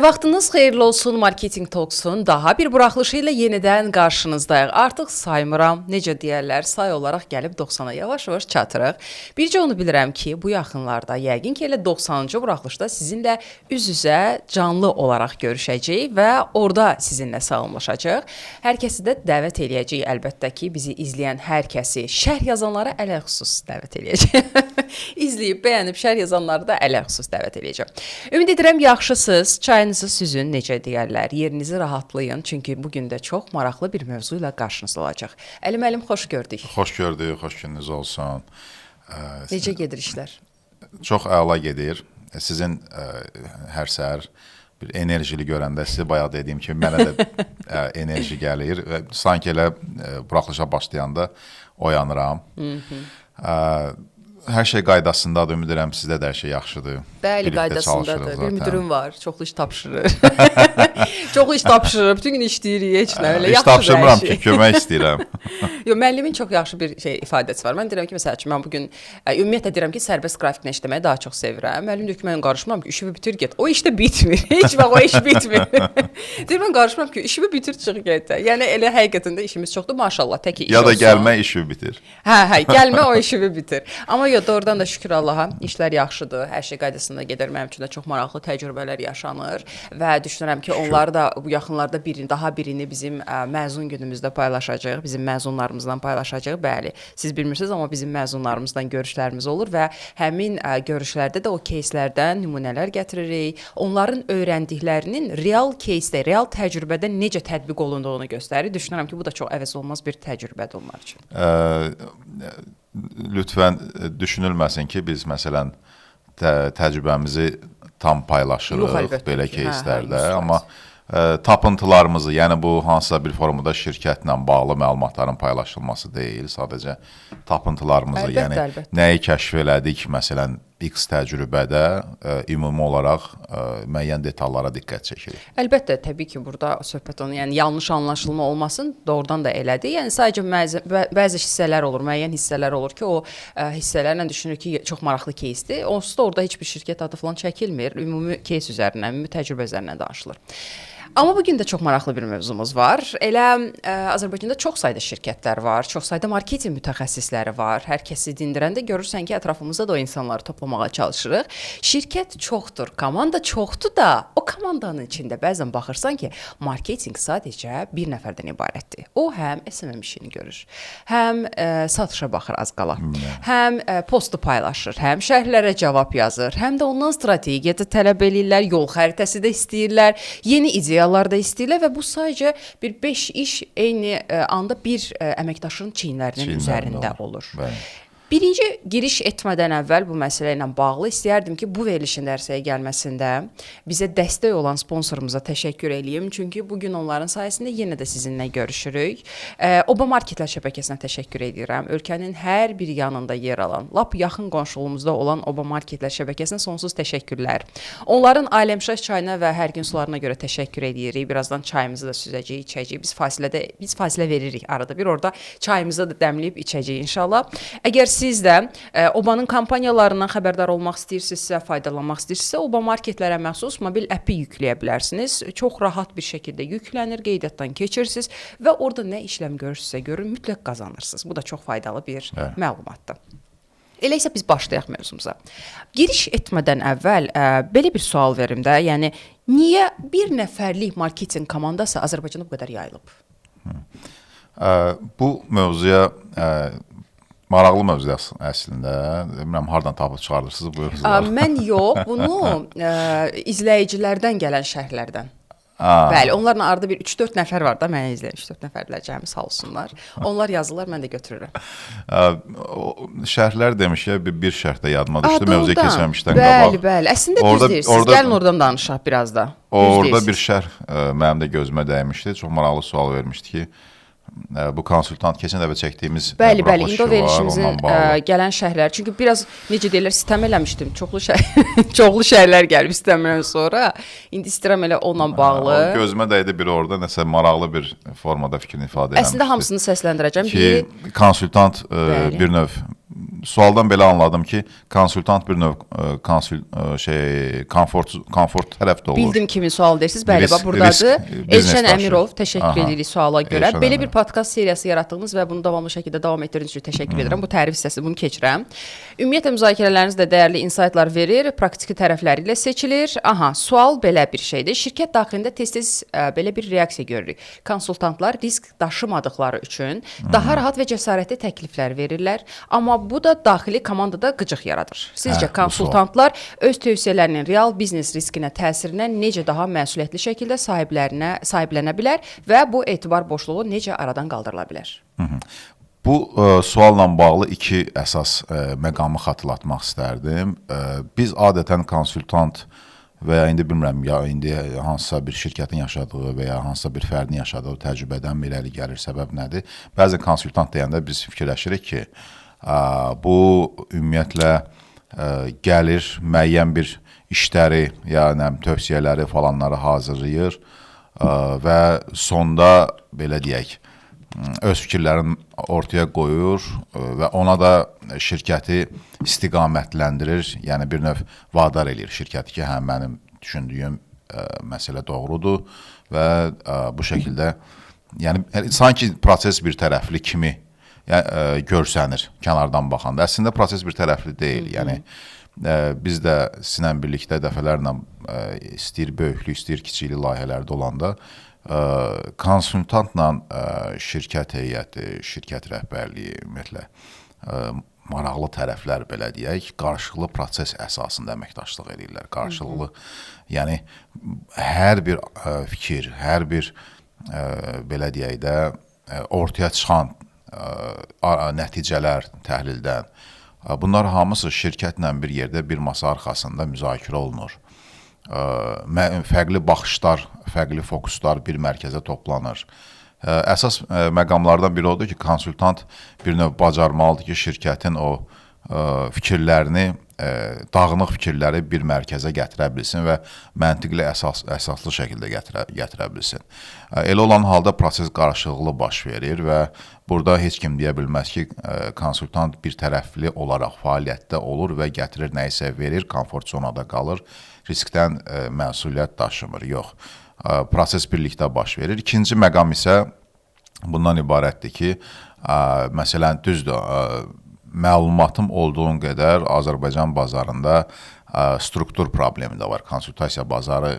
Vaxtınız xeyirli olsun, Marketing Talksun daha bir buraxılışı ilə yenidən qarşınızdayıq. Artıq saymıram, necə deyərlər, say olaraq gəlib 90-a yavaş-yavaş çatırıq. Bircə onu bilirəm ki, bu yaxınlarda, yəqin ki, elə 90-cı buraxılışda sizinlə üz-üzə canlı olaraq görüşəcəyik və orada sizinlə salamlaşacaq. Hər kəsi də dəvət eləyəcəyik, əlbəttə ki, bizi izləyən hər kəsi, şərh yazanlara ələxüsus dəvət eləyəcək. İzləyib, bəyənib, şərh yazanları da ələxüsus dəvət eləyəcəm. Ümid edirəm, yaxşısınız. Çayınızı süzün, necə deyərlər, yerinizi rahatlayın. Çünki bugün də çox maraqlı bir mövzu ilə qarşınızda olacaq. Əlim, xoş gördük. Xoş gördük, xoş gününüz olsun. Necə gedir işlər? Çox əla gedir. Sizin hər səhər bir enerjili görəndə, sizi bayaq dediyim kimi, mənə də enerji gəlir. Və sanki elə buraxılışa başlayanda oyanıram. Hər şey qaydasındadır, ümid edirəm sizdə də hər şey yaxşıdır. Bəli, qaydasındadır. Bir müdürüm var, çoxlu iş tapşırır. Çoxlu iş tapşırır, bütün gün işləyirik, heç nə. İş tapşırmıram ki, kömək istəyirəm. Yox, müəllimin çox yaxşı bir ifadəsi var. Mən deyirəm ki, məsəl üçün, mən bugün, ümumiyyətlə deyirəm ki, sərbəst qrafiklə işləməyi daha çox sevirəm. Müəllim deyir ki, mən qarışmıram ki, işimi bitir, get. O işdə bitmir, heç vaxt o iş bitmir. Deyir, mən qarışmıram ki, işimi bitir, çıx, get. Yəni, elə həqiqətən də işimiz çoxdur, maşallah, təki iş olsun. Ya da gəlmə işimi bitir. Hə, gəlmə o işimi bitir. Amma yox, doğrudan da şükür Allaha, işlər yaxşıdır, hər şey qaydasında gedir. Mənim üçün də çox maraqlı təcrübələr yaşanır və düşünürəm ki, onları da bu yaxınlarda daha birini bizim məzun günümüzdə paylaşacağıq, bizim məzunlarımızdan paylaşacağıq. Bəli, siz bilmirsiniz, amma bizim məzunlarımızdan görüşlərimiz olur və həmin görüşlərdə də o кейslərdən nümunələr gətiririk. Onların öyrəndiklərinin real кейsdə, real təcrübədə necə tətbiq olunduğunu göstərir. Düşünürəm ki, bu da çox əvəzolunmaz bir təcrübədir onlar üçün. Lütfən düşünülməsin ki, biz məsələn təcrübəmizi tam paylaşırıq belə keyslərdə, amma tapıntılarımızı, yəni bu hansısa bir formada şirkətlə bağlı məlumatların paylaşılması deyil, sadəcə tapıntılarımızı, yəni nəyi kəşf elədik, məsələn, X təcrübədə ümumi olaraq müəyyən detallara diqqət çəkirik. Əlbəttə, təbii ki, burada söhbət onu, yəni yanlış anlaşılma olmasın, doğrudan da elədir. Yəni sadəcə bəzi hissələr olur, müəyyən hissələr olur ki, o hissələrlə düşünür ki, çox maraqlı keysdir. Onsuz da orada heç bir şirkət adı falan çəkilmir, ümumi keys üzərindən, ümumi təcrübə üzərindən danışılır. Amma bugün də çox maraqlı bir mövzumuz var. Elə Azərbaycanda çox sayda şirkətlər var, çox sayda marketinq mütəxəssisləri var. Hər kəsi dindirəndə görürsən ki, ətrafımızda da o insanları toplamağa çalışırıq. Şirkət çoxdur, komanda çoxdur da, o komandanın içində bəzən baxırsan ki, marketinq sadəcə bir nəfərdən ibarətdir. O həm SMM işini görür, həm satışa baxır az qala, həm postu paylaşır, həm şərhlərə cavab yazır, həm də ondan strategiyada tələb eləyirlər, yol xəritəsi də istəyirlər, yeni ideyalar da istəyirlər və bu sadəcə bir 5 iş eyni anda bir əməkdaşın çiyinlərinin üzərində olur. Birinci giriş etmədən əvvəl bu məsələ ilə bağlı istəyərdim ki, bu verilişin dərsəyə gəlməsində bizə dəstək olan sponsorumuza təşəkkür eləyim. Çünki bugün onların sayəsində yenə də sizinlə görüşürük. Oba Marketlər şəbəkəsinə təşəkkür edirəm. Ölkənin hər bir yanında yer alan, lap yaxın qonşuluğumuzda olan Oba Marketlər şəbəkəsinə sonsuz təşəkkürlər. Onların Aləmşah çayına və hər gün sularına görə təşəkkür edirik. Birazdan çayımızı da süzəcəyik, içəcəyik. Biz fasilə veririk arada bir. Orada çayımızı da dəmləyib içəcəyik inşallah. Əgər siz də Obanın kampaniyalarından xəbərdar olmaq istəyirsinizsə, faydalanmaq istəyirsinizsə, Oba marketlərə məxsus mobil əppi yükləyə bilərsiniz. Çox rahat bir şəkildə yüklənir, qeydiyyatdan keçirsiniz və orada nə işləm görürsünüzsə görün, mütləq qazanırsınız. Bu da çox faydalı bir məlumatdır. Elə isə biz başlayaq mövzumuza. Giriş etmədən əvvəl belə bir sual verim də, yəni niyə bir nəfərlik marketinq komandası Azərbaycanda bu qədər yayılıb? Bu mövzuya maraqlı mövzudur əslində. Bilmirəm, hardan tapıb çıxardırsınız bu mövzuları? Mən yox, bunu izləyicilərdən gələn şərhlərdən. Bəli, onlarla arada bir 3-4 nəfər var da, mənə izləyən 3-4 nəfərlər cəmi sağ olsunlar. Onlar yazırlar, mən də götürürəm. Şərhlər demişkən, bir şərh də yadıma düşdü, mövzuya keçməmişdən qabaq. Bəli, əslində düz deyirsiniz. Gəlin oradan danışaq biraz da. Orada bir şərh mənim də gözümə dəymişdi. Çox maraqlı sual vermişdi ki, bu konsultant keçən dəfə çəkdiyimiz bəli, indi o verilişimizin gələn şərhlər. Çünki biraz necə deyirlər, sistem eləmişdim. Çoxlu şərhlər gəlib sistemdən sonra. İndi istəyirəm elə onunla bağlı. Gözümə dəydi bir orada nəsə maraqlı bir formada fikrini ifadə eləmişdi. Əslində hamısını səsləndirəcəm. Ki, konsultant bir növ sualdan belə anladım ki, konsultant bir növ komfort tərəfdə olur. Bildim kimin sual deyirsiniz. Bəli, bax burdadır. Elşən Əmirov, təşəkkür edirik suala görə. Elşən Belə Əmirov. bir podkast seriyası yaratdığınız və bunu davamlı şəkildə davam etdirdiyiniz üçün təşəkkür edirəm. Bu tərif hissəsi bunu keçirəm. Ümumiyyətlə müzakirələriniz də dəyərli insightlar verir, praktiki tərəfləri ilə seçilir. Aha, sual belə bir şeydir. Şirkət daxilində tez-tez belə bir reaksiya görürük. Konsultantlar risk daşımadıqları üçün daha rahat və cəsarətli təkliflər verirlər, amma bu da daxili komandada qıcıq yaradır. Sizcə konsultantlar öz tövsiyələrinin real biznes riskinə təsirinə necə daha məsuliyyətli şəkildə sahiblənə bilər və bu etibar boşluğu necə aradan qaldırıla bilər? Bu sualla bağlı iki əsas məqamı xatırlatmaq istərdim. Biz adətən konsultant və ya indi bilmirəm, ya indi hansısa bir şirkətin yaşadığı və ya hansısa bir fərdin yaşadığı təcrübədən irəli gəlir, səbəb nədir? Bəzən konsultant deyəndə biz fikirləşirik ki, bu ümumiyyətlə gəlir, müəyyən bir işləri, ya tövsiyələri falanları hazırlayır və sonda belə deyək, öz fikirlərini ortaya qoyur və ona da şirkəti istiqamətləndirir, yəni bir növ vadar eləyir şirkəti ki, hə, mənim düşündüyüm məsələ doğrudur və bu şəkildə, yəni sanki proses bir tərəfli kimi görsənir kənardan baxanda. Əslində proses bir tərəfli deyil, yəni biz də sizinlə birlikdə dəfələrlə istəyir böyüklük, istəyir kiçikli layihələrdə olanda konsultantla şirkət heyəti, şirkət rəhbərliyi, ümumiyyətlə maraqlı tərəflər belə deyək, qarşılıqlı proses əsasında əməkdaşlıq edirlər. Qarşılıqlı, yəni hər bir fikir, hər bir belə deyək də ortaya çıxan nəticələr təhlildən, bunlar hamısı şirkətlə bir yerdə bir masa arxasında müzakirə olunur. Fərqli baxışlar, fərqli fokuslar bir mərkəzə toplanır. Əsas məqamlardan biri odur ki, konsultant bir növ bacarmalıdır ki, şirkətin o fikirlərini, dağınıq fikirləri bir mərkəzə gətirə bilsin və məntiqli əsaslı şəkildə gətirə bilsin. Elə olan halda proses qarşılıqlı baş verir və burada heç kim deyə bilməz ki, konsultant bir tərəfli olaraq fəaliyyətdə olur və gətirir, nəyisə verir, komfort zonada qalır, riskdən məsuliyyət daşımır. Yox, proses birlikdə baş verir. İkinci məqam isə bundan ibarətdir ki, məsələn, düzdür, məlumatım olduğu qədər Azərbaycan bazarında struktur problemi də var. Konsultasiya bazarı,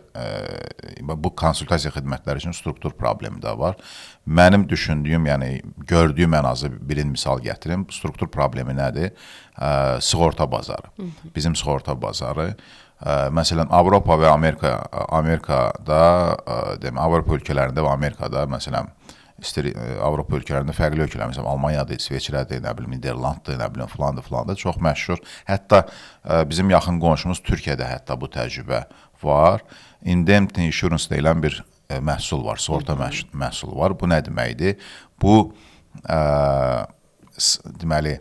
bu konsultasiya xidmətləri üçün struktur problemi də var. Mənim düşündüyüm, yəni gördüyüm ən azı birin misal gətirim. Struktur problemi nədir? Sığorta bazarı. Bizim sığorta bazarı. Məsələn, Avropa və Amerikada, Avropa ölkələrində və Amerikada, məsələn, Avropa ölkələrində fərqli ölkələr, məsələn, Almaniyadır, İsveçrədir, nə bilim, Niderlanddır, nə bilim, filandır, çox məşhur. Hətta bizim yaxın qonşumuz Türkiyədə hətta bu təcrübə var. Indemnity insurance deyilən bir məhsul var, sığorta məhsulu var. Bu nə deməkdir? Bu, deməli,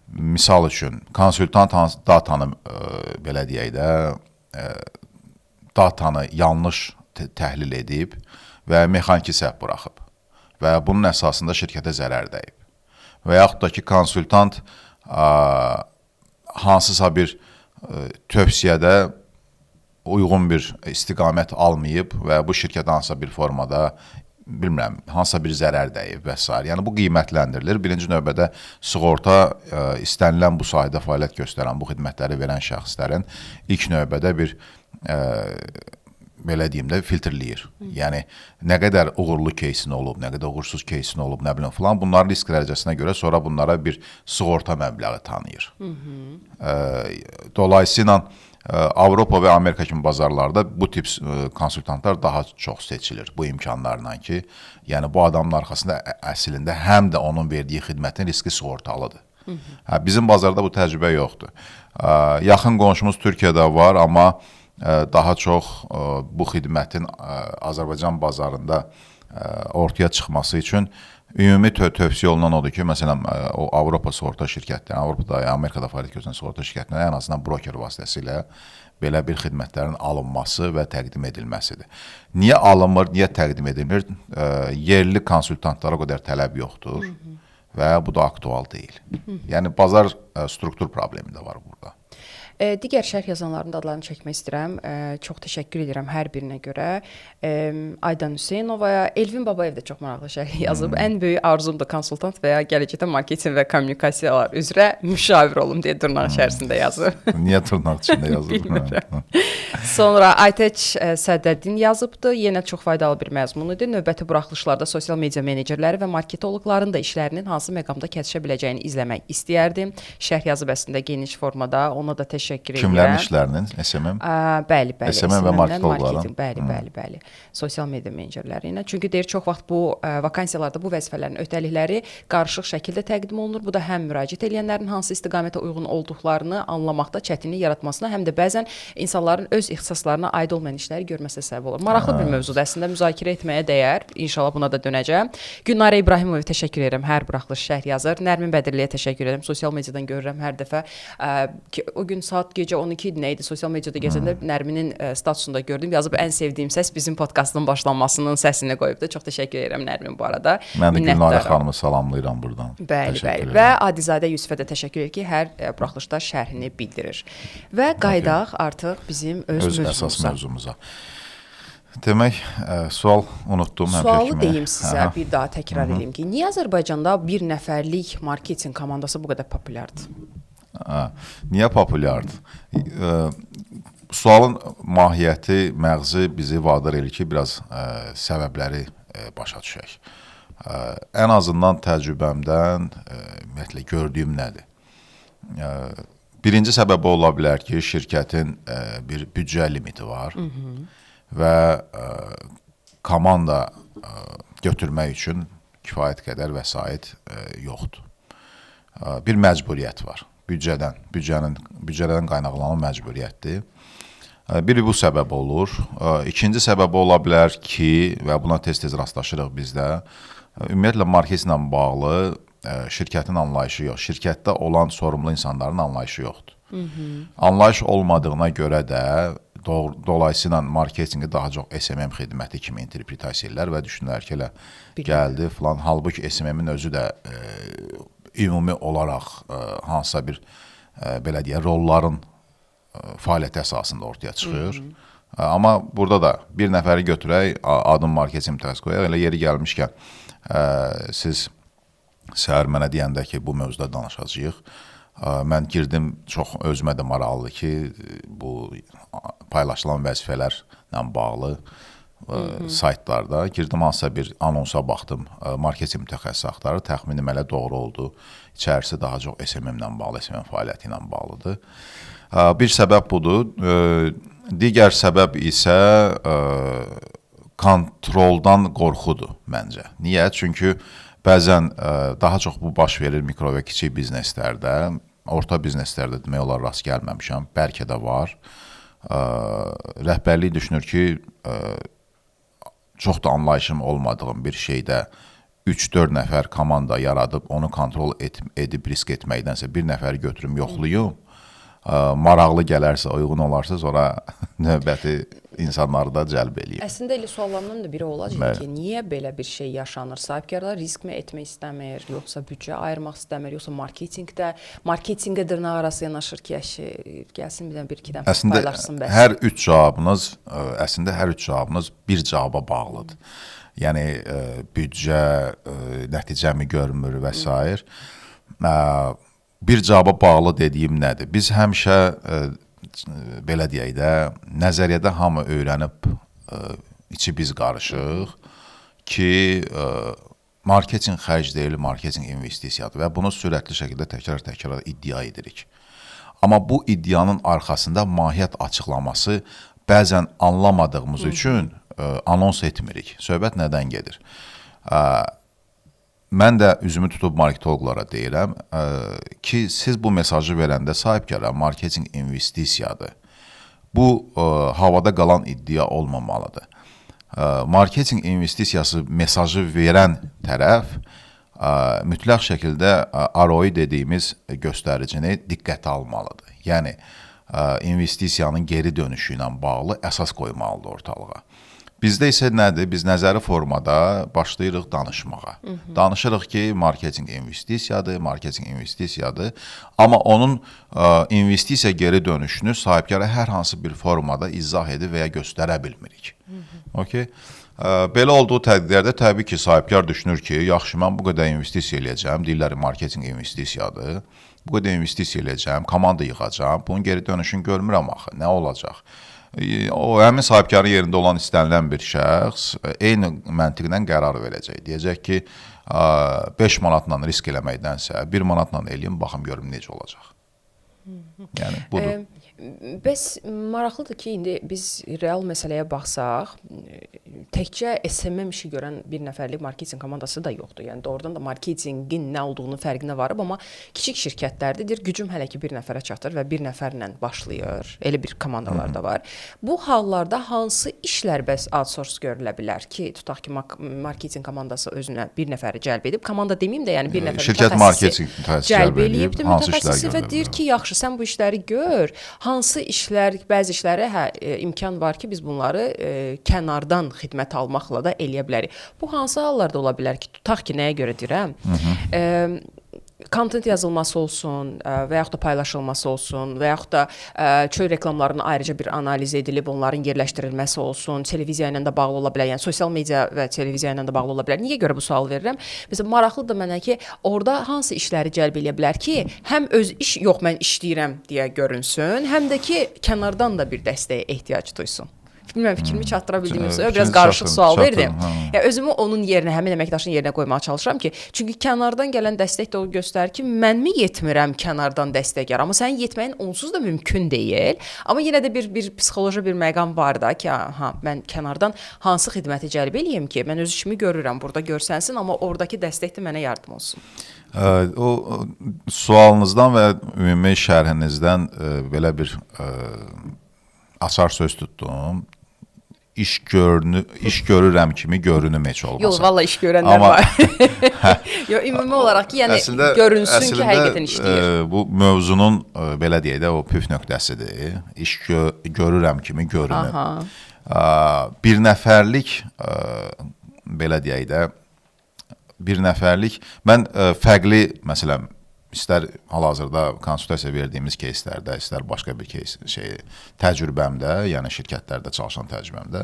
misal üçün, konsultant datanı, belə deyək də, datanı yanlış təhlil edib və mexaniki səhv buraxıb və bunun əsasında şirkətə zərər dəyib. Və yaxud da ki, konsultant hansısa bir tövsiyədə uyğun bir istiqamət almayıb və bu şirkətə hansısa bir formada, bilmirəm, hansısa bir zərər dəyib və s. Yəni, bu qiymətləndirilir. Birinci növbədə sığorta istənilən bu sahədə fəaliyyət göstərən, bu xidmətləri verən şəxslərin ilk növbədə bir, belə deyim də, filtrləyir. Yəni, nə qədər uğurlu keysin olub, nə qədər uğursuz keysin olub, nə bilim filan, bunların risk dərəcəsinə görə sonra bunlara bir sığorta məbləği tanıyır. Dolayısıyla, Avropa və Amerika kimi bazarlarda bu tip konsultantlar daha çox seçilir bu imkanlarla ki, yəni bu adamın arxasında əslində həm də onun verdiyi xidmətin riski sığortalıdır. Bizim bazarda bu təcrübə yoxdur. Yaxın qonşumuz Türkiyədə var, amma daha çox bu xidmətin Azərbaycan bazarında ortaya çıxması üçün ümumi tövsiyə olunan odur ki, məsələn, o Avropa sığorta şirkətləri, Avropada, Amerikada fəaliyyət göstərən sığorta şirkətləri ən azından broker vasitəsilə belə bir xidmətlərin alınması və təqdim edilməsidir. Niyə alınmır, niyə təqdim edilir? Yerli konsultantlara o qədər tələb yoxdur. və bu da aktual deyil. Yəni bazar struktur problemi də var burada. Digər şərh yazanların da adlarını çəkmək istəyirəm. Çox təşəkkür edirəm hər birinə görə. Aydan Hüseynovaya, Elvin Babayev də çox maraqlı şərh yazıb. Ən böyük arzum da konsultant və ya gələcəkdə marketinq və kommunikasiyalar üzrə müşavir olum deyə dırnaq içərisində yazıb. Niyə dırnaq içində yazıb? Bilmirəm. Sonra Aytəç Sədəddin yazıbdı. Yenə çox faydalı bir məzmun idi. Növbəti buraxılışlarda sosial media menecerləri və marketoloqların da işlərinin hansı məqamda kəsişə biləcəyini izləmək istəyərdim. Şərh yazıb əslində geniş formada. Ona da təşəkkür edirəm. Kimlərin işlərinin? SMM? Bəli. SMM və marketoloqların. Bəli. Sosial media menecerləri ilə. Çünki deyir çox vaxt bu vakansiyalarda bu vəzifələrin öhdəlikləri qarışıq şəkildə təqdim olunur. Bu da həm müraciət edənlərin hansı istiqamətə uyğun olduqlarını anlamaqda çətinlik yaratmasına, həm də bəzən insanların öz ixtisaslarına aid olmayan işləri görməsə səbəb olur. Maraqlı bir mövzudur. Əslində müzakirə etməyə dəyər. İnşallah buna da dönəcəm. Gülnarə İbrahimovaya təşəkkür edirəm. Hər buraxılış şərh yazır. Nərmin Bədirliyə təşəkkür edirəm. Sosial mediadan görürəm hər dəfə. O gün saat gecə 12 idi, nə idi? Sosial mediada gəzəndə Nərminin statusunda gördüm. Yazıb ən sevdiyim səs bizim podkastın başlanmasının səsini qoyubdu. Çox təşəkkür edirəm Nərmin bu arada. Mən də Gülnarə xanımı salamlayıram buradan. Bəli. Və Adizadə Yusifə də təşəkkür edir ki, hər buraxılışda şərhini bildirir. Və qaydaq artıq bizim öz əsas mövzumuza. Demək, sual unutdum. Sualı deyim sizə, bir daha təkrar edeyim ki, niyə Azərbaycanda bir nəfərlik marketinq komandası bu qədər populyardır? Niyə populyardır? Sualın mahiyyəti, məğzi bizi vadar edir ki, biraz səbəbləri başa düşək. Ən azından təcrübəmdən ümumiyyətlə gördüyüm nədir? Birinci səbəbi ola bilər ki, şirkətin bir büdcə limiti var və komanda götürmək üçün kifayət qədər vəsait yoxdur. Bir məcburiyyət var. Büdcədən qaynaqlanan məcburiyyətdir. Biri bu səbəb olur. İkinci səbəbi ola bilər ki, və buna tez-tez rastlaşırıq bizdə, ümumiyyətlə marketinqlə bağlı şirkətin anlayışı yox, şirkətdə olan sorumlu insanların anlayışı yoxdur. Anlayış olmadığına görə də dolayısıyla marketinqi daha çox SMM xidməti kimi interpretasiya edirlər və düşünürlər ki, elə gəldi filan. Halbuki SMM-in özü də ümumi olaraq hansısa bir belə deyək, rolların fəaliyyəti əsasında ortaya çıxır. Amma burada da bir nəfəri götürək, adım marketinq mütəxəssisi qoyaq, elə yeri gəlmişkən siz səhər mənə deyəndə ki, bu mövzuda danışacağıq. Mən girdim, çox özümə də maraqlıdır ki, bu paylaşılan vəzifələrlə bağlı saytlarda girdim, hansısa bir anonsa baxdım, marketinq mütəxəssisi axtarır, təxminim elə doğru oldu. İçərisi daha çox SMM-lə bağlı, SMM fəaliyyəti ilə bağlıdır. Bir səbəb budur. Digər səbəb isə kontroldan qorxudur məncə. Niyə? Çünki bəzən daha çox bu baş verir mikro və kiçik bizneslərdə, orta bizneslərdə demək olar rast gəlməmişəm, bəlkə də var. Rəhbərlik düşünür ki, çox da anlayışım olmadığım bir şeydə 3-4 nəfər komanda yaradıb, onu kontrol edib risk etməkdənsə bir nəfəri götürüm, yoxluyum. Maraqlı gələrsə, uyğun olarsa, sonra növbəti insanları da cəlb eləyir. Əslində elə suallarından da biri olacaq ki, niyə belə bir şey yaşanır? Sahibkarlar riskmi etmək istəmir, yoxsa büdcə ayırmaq istəmir, yoxsa marketinqə dırnaq arası yanaşır ki, gəlsin bir-iki dənə paylaşsın bəs. Əslində hər üç cavabınız bir cavaba bağlıdır. Yəni büdcə, nəticəmi görmür və s. Bir cavaba bağlı dediyim nədir? Biz həmişə, belə deyək də, nəzəriyyədə hamı öyrənib, içi biz qarışıq ki, marketinq xərc deyil, marketinq investisiyadır və bunu sürətli şəkildə təkrar iddia edirik. Amma bu iddianın arxasında mahiyyət açıqlaması bəzən anlamadığımız üçün anons etmirik. Söhbət nədən gedir? Mən də üzümü tutub marketoloqlara deyirəm ki, siz bu mesajı verəndə sahibkara marketinq investisiyadır. Bu havada qalan iddia olmamalıdır. Marketinq investisiyası mesajı verən tərəf mütləq şəkildə ROI dediyimiz göstəricini diqqətə almalıdır. Yəni, investisiyanın geri dönüşü ilə bağlı əsas qoymalıdır ortalığa. Bizdə isə nədir? Biz nəzəri formada başlayırıq danışmağa. Danışırıq ki, marketinq investisiyadır, amma onun investisiya geri dönüşünü sahibkara hər hansı bir formada izah edib və ya göstərə bilmirik. Okay? Belə olduğu təqdirdə təbii ki, sahibkar düşünür ki, yaxşı, mən bu qədər investisiya eləyəcəm, deyirlər marketinq investisiyadır, bu qədər investisiya eləyəcəm, komanda yığacam, bunun geri dönüşünü görmürəm axı, nə olacaq? O, həmin sahibkarın yerində olan istənilən bir şəxs eyni məntiqlə qərar verəcək. Deyəcək ki, 5 manatla risk eləməkdənsə, 1 manatla eləyim, baxım, görüm necə olacaq. Yəni, budur. Bəs maraqlıdır ki, indi biz real məsələyə baxsaq, təkcə SMM işi görən bir nəfərlik marketinq komandası da yoxdur. Yəni doğrudan da marketinqin nə olduğunu fərqinə varıb, amma kiçik şirkətlərdir, gücüm hələ ki bir nəfərə çatır və bir nəfərlə başlayır. Elə bir komandalar da var. Bu hallarda hansı işlər bəs outsource görülə bilər ki, tutaq ki marketinq komandası özünə bir nəfəri cəlb edib, komanda deməyim də, yəni bir nəfər şirkət marketinq mütəxəssisi cəlb edib, hansı işlər görülə və deyir ki, yaxşı, sən bu işləri gör. Hansı işlər, bəzi işlərə imkan var ki, biz bunları kənardan xidmət almaqla da eləyə bilərik. Bu hansı hallarda ola bilər ki, tutaq ki, nəyə görə deyirəm? Content yazılması olsun və yaxud da paylaşılması olsun və yaxud da çöl reklamlarının ayrıca bir analiz edilib, onların yerləşdirilməsi olsun, televiziya ilə də bağlı ola bilər, yəni sosial media və televiziya ilə də bağlı ola bilər. Niyə görə bu sual verirəm? Məsələn, maraqlıdır mənə ki, orada hansı işləri cəlb eləyə bilər ki, həm öz iş, yox mən işləyirəm deyə görünsün, həm də ki, kənardan da bir dəstəyə ehtiyac duysun. Bilmirəm, fikrimi çatdıra bildiyimi yoxsa biraz qarışıq sual verdim. Ya özümü onun yerinə, həmin əməkdaşın yerinə qoymağa çalışıram ki, çünki kənardan gələn dəstək də o göstərir ki, mən mi yetmirəm kənardan dəstəgər, amma sənin yetməyin onsuz da mümkün deyil. Amma yenə də bir psixoloji bir məqam var da ki, mən kənardan hansı xidməti cəlb eləyim ki, mən öz işimi görürəm, burada görsənsin, amma oradakı dəstək də mənə yardım olsun. O sualınızdan və ümumi şərhinizdən belə bir açar söz tutdum. İş görürəm kimi görünüm heç olmasa. Yox, valla iş görənlər var. Yox, ümumi olaraq ki, yəni görünsün ki, həqiqətən işləyir. Bu mövzunun belə deyək də o püf nöqtəsidir. İş görürəm kimi görünüm. Bir nəfərlik belə deyək də bir nəfərlik mən fərqli məsələn İstər hal-hazırda konsultasiya verdiyimiz keyslərdə, istər başqa bir keys təcrübəmdə, yəni şirkətlərdə çalışan təcrübəmdə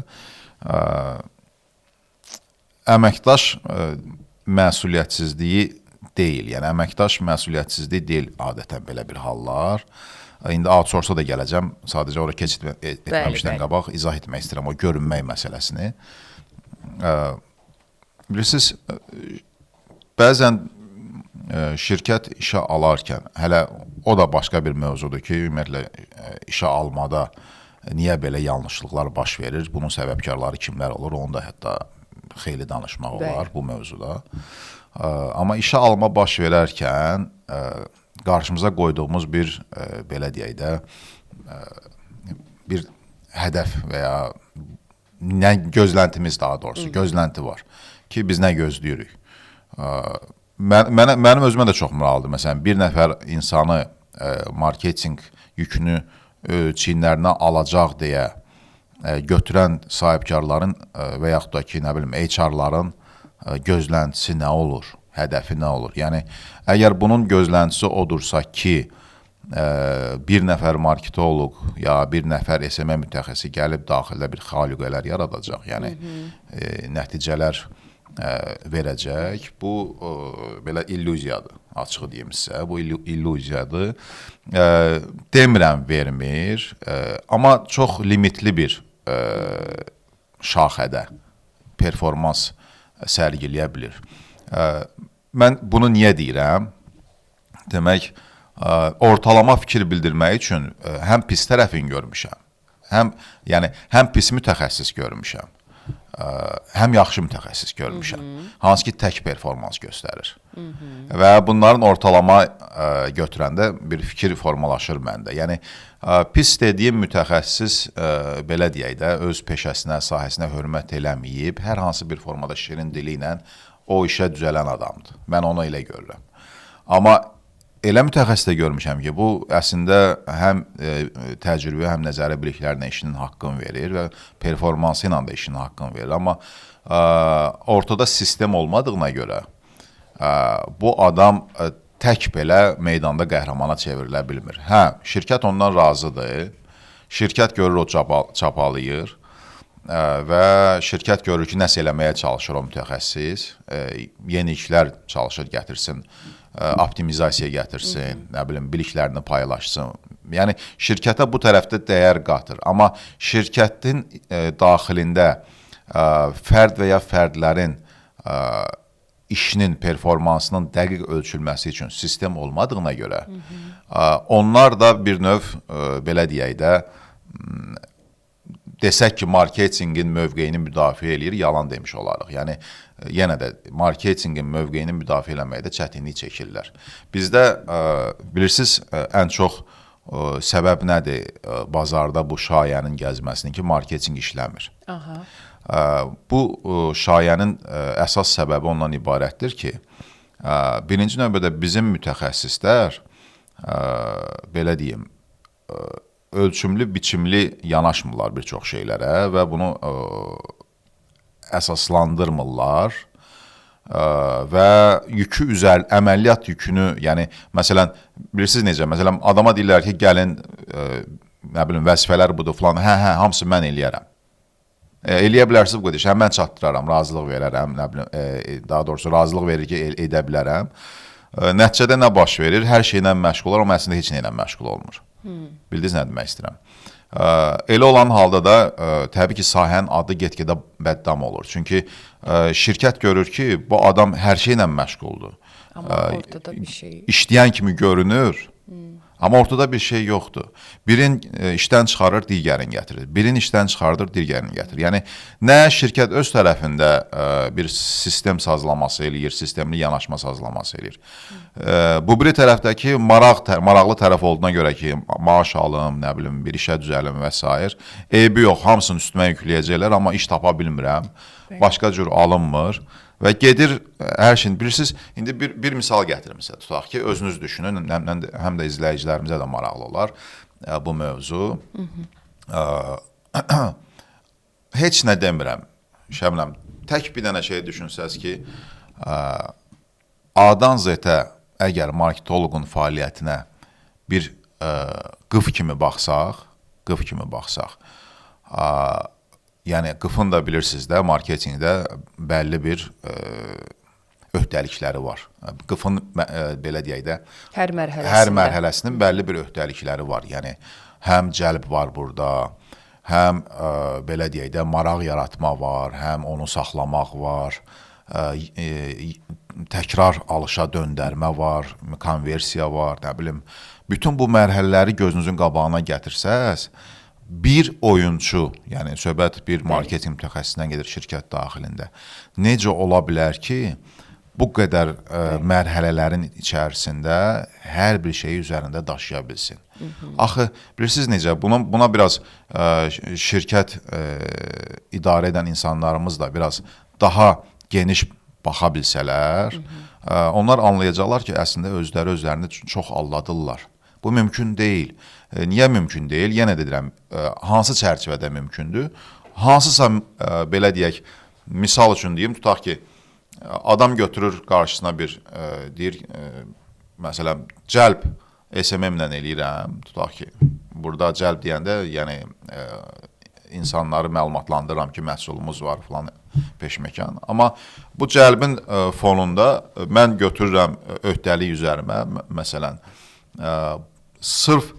əməkdaş məsuliyyətsizliyi deyil. Yəni əməkdaş məsuliyyətsizliyi deyil adətən belə bir hallar. İndi outsource-a da gələcəm. Sadəcə ora keçid etməmişdən qabaq izah etmək istəyirəm o görünmək məsələsini. Bilirsiniz, bəzən şirkət işə alarkən, hələ o da başqa bir mövzudur ki, ümumiyyətlə işə almada niyə belə yanlışlıqlar baş verir, bunun səbəbkarları kimlər olur, onu da hətta xeyli danışmaq olar bu mövzuda. Amma işə alma baş verərkən qarşımıza qoyduğumuz bir, belə deyək də, bir hədəf və ya gözləntimiz daha doğrusu, gözlənti var ki, biz nə gözləyirik. Mənim özümə də çox maraqlıdır. Məsələn, bir nəfər insanı marketinq yükünü çiyinlərinə alacaq deyə götürən sahibkarların və yaxud da ki, nə bilim, HR-ların gözləntisi nə olur, hədəfi nə olur? Yəni, əgər bunun gözləntisi odursa ki, bir nəfər marketoloq ya bir nəfər SMM mütəxəssisi gəlib daxildə bir xaliqələr yaradacaq, yəni nəticələr verəcək. Bu belə illüziyadır, açığı deyim sizə. Bu illüziyadır. Demirəm vermir, amma çox limitli bir şaxədə performans sərgiləyə bilir. Mən bunu niyə deyirəm? Demək, ortalama fikir bildirmək üçün həm pis tərəfini görmüşəm, həm pis mütəxəssis görmüşəm, həm yaxşı mütəxəssis görmüşəm, hansı ki tək performans göstərir. Və bunların ortalama götürəndə bir fikir formalaşır məndə. Yəni, pis dediyim mütəxəssis, belə deyək də, öz peşəsinə, sahəsinə hörmət eləməyib, hər hansı bir formada şirin dili ilə o işə düzələn adamdır. Mən onu elə görürəm. Amma elə mütəxəssisdə görmüşəm ki, bu əslində həm təcrübə, həm nəzəri biliklərlə işinin haqqını verir və performansı ilə də işinin haqqını verir. Amma ortada sistem olmadığına görə bu adam tək belə meydanda qəhrəmana çevrilə bilmir. Hə, şirkət ondan razıdır. Şirkət görür o çapalayır və şirkət görür ki, nəsə eləməyə çalışır o mütəxəssis. Yeniliklər çalışır gətirsin, optimizasiya gətirsin, nə bilim, biliklərini paylaşsın. Yəni, şirkətə bu tərəfdə dəyər qatır. Amma şirkətin daxilində fərd və ya fərdlərin işinin performansının dəqiq ölçülməsi üçün sistem olmadığına görə onlar da bir növ, belə deyək də, desək ki, marketinqin mövqeyini müdafiə eləyir, yalan demiş olarıq. Yəni, yenə də marketinqin mövqeyini müdafiə eləməkdə çətinlik çəkirlər. Bizdə, bilirsiniz, ən çox səbəb nədir bazarda bu şayənin gəzməsinin ki, marketinq işləmir. Bu şayənin əsas səbəbi ondan ibarətdir ki, birinci növbədə bizim mütəxəssislər, belə deyim, ölçümlü, biçimli yanaşmırlar bir çox şeylərə və bunu əsaslandırmırlar və yükü əməliyyat yükünü, yəni, məsələn, bilirsiniz necə, məsələn, adama deyirlər ki, gəlin, nə bilim, vəzifələr budur, falan, hə, hamısı mən eləyərəm. Eləyə bilərsiniz bu qədər, mən çatdıraram, razılıq verərəm, nə bilim, daha doğrusu razılıq verir ki, edə bilərəm. Nəticədə nə baş verir? Hər şeylə məşğul olur, amma əslində heç nə ilə məşğul olmur. Bildiniz nə demək istəyirəm? Elə olan halda da təbii ki, sahənin adı get-gedə bəddam olur. Çünki şirkət görür ki, bu adam hər şeylə məşğuldur. Amma ortada bir şey. İşləyən kimi görünür. Amma ortada bir şey yoxdur. Birin işdən çıxarır, digərini gətirir. Birin işdən çıxardır, digərini gətirir. Yəni, nə şirkət öz tərəfində bir sistem sazlaması eləyir, sistemli yanaşma sazlaması eləyir. Bu biri tərəfdəki maraqlı tərəf olduğuna görə ki, maaş alım, nə bilim, bir işə düzəlim və s. Eybi yox, hamısını üstümə yükləyəcəklər, amma iş tapa bilmirəm, başqa cür alınmır. Və gedir, hər şeyini bilirsiniz, indi bir misal gətirim sizə, tutaq ki, özünüz düşünün, həm də izləyicilərimizə də maraqlı olar bu mövzu. Heç nə demirəm, Şəbnəm, tək bir dənə şey düşünsəz ki, A-dan Z-ə əgər marketoloqun fəaliyyətinə bir qıf kimi baxsaq, yəni, qıfın da bilirsiniz də, marketinqdə bəlli bir öhdəlikləri var. Qıfın, belə deyək də, hər mərhələsinin bəlli bir öhdəlikləri var. Yəni, həm cəlb var burada, həm, belə deyək də, maraq yaratma var, həm onu saxlamaq var, təkrar alışa döndərmə var, konversiya var, nə bilim. Bütün bu mərhələləri gözünüzün qabağına gətirsəz, bir oyunçu, yəni söhbət bir marketinq mütəxəssisindən gedir şirkət daxilində. Necə ola bilər ki, bu qədər mərhələlərin içərisində hər bir şeyi üzərində daşıya bilsin? Axı, bilirsiniz necə, buna biraz şirkət idarə edən insanlarımız da biraz daha geniş baxa bilsələr, onlar anlayacaqlar ki, əslində özlərini çox aldadırlar. Bu mümkün deyil. Niyə mümkün deyil? Yenə də deyirəm, hansı çərçivədə mümkündür? Hansısa, belə deyək, misal üçün deyim, tutaq ki, adam götürür qarşısına bir, deyir, məsələn, cəlb SMM-lə eləyirəm, tutaq ki, burada cəlb deyəndə, yəni, insanları məlumatlandırıram ki, məhsulumuz var, falan peşməkan. Amma bu cəlbin fonunda mən götürürəm öhdəlik üzərimə, məsələn, sırf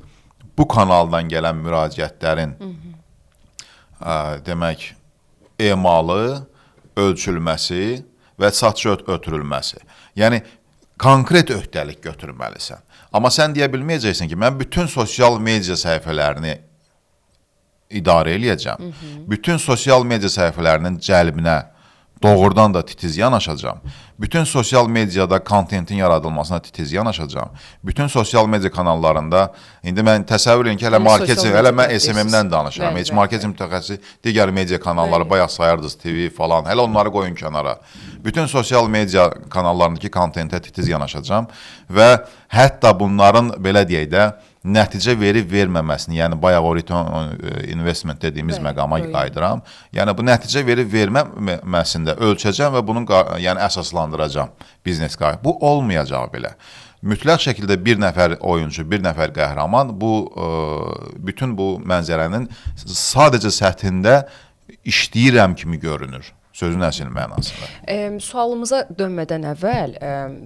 bu kanaldan gələn müraciətlərin demək, emalı, ölçülməsi və satışa ötürülməsi. Yəni, konkret öhdəlik götürməlisən. Amma sən deyə bilməyəcəksən ki, mən bütün sosial media səhifələrini idarə eləyəcəm. Bütün sosial media səhifələrinin cəlbinə doğrudan da titiz yanaşacağam. Bütün sosial mediada kontentin yaradılmasına titiz yanaşacağam. Bütün sosial media kanallarında indi mən təsəvvür edin ki, hələ marketing, hələ mən SMM-dən danışıram. Heç marketing mütəxəssisi digər media kanalları bayaq sayardınız, TV falan, hələ onları qoyun kənara. Bütün sosial media kanallarındakı kontentə titiz yanaşacağam və hətta bunların belə deyək də nəticə verib verməməsini, yəni bayaq o return on investment dediyimiz məqama qayıdıram. Yəni bu nəticə verib verməməsində ölçəcəm və bunun yəni əsaslandıracağam biznes qayı. Bu olmayacaq belə. Mütləq şəkildə bir nəfər oyuncu, bir nəfər qəhrəman bütün bu mənzərənin sadəcə səthində işləyirəm kimi görünür. Sözün əsl mənasında. Sualımıza dönmədən əvvəl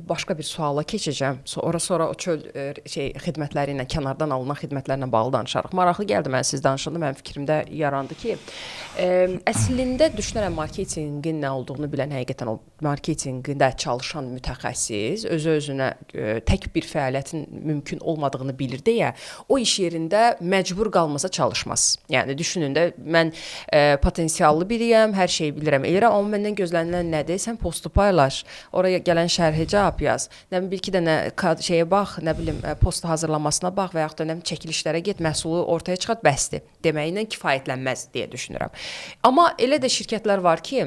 başqa bir suala keçəcəm. Sonra o çöl xidmətləri ilə, kənardan alınan xidmətlərlə bağlı danışarıq. Maraqlı gəldi mən siz danışanda, mənim fikrimdə yarandı ki, əslində düşünürəm marketinqin nə olduğunu bilən, həqiqətən o marketinqində çalışan mütəxəssis özü-özünə tək bir fəaliyyətin mümkün olmadığını bilir deyə o iş yerində məcbur qalmasa çalışmaz. Yəni düşünün də mən potensiallı biriyəm, hər şeyi bilirəm, amma məndən gözlənilən nədir? Sən postu paylaş, oraya gələn şərhi cavab yaz, nə bilim, bir-iki dənə şeyə bax, nə bilim, postu hazırlamasına bax və yaxud da çəkilişlərə get, məhsulu ortaya çıxart, bəsdir deməklə kifayətlənməz deyə düşünürəm. Amma elə də şirkətlər var ki,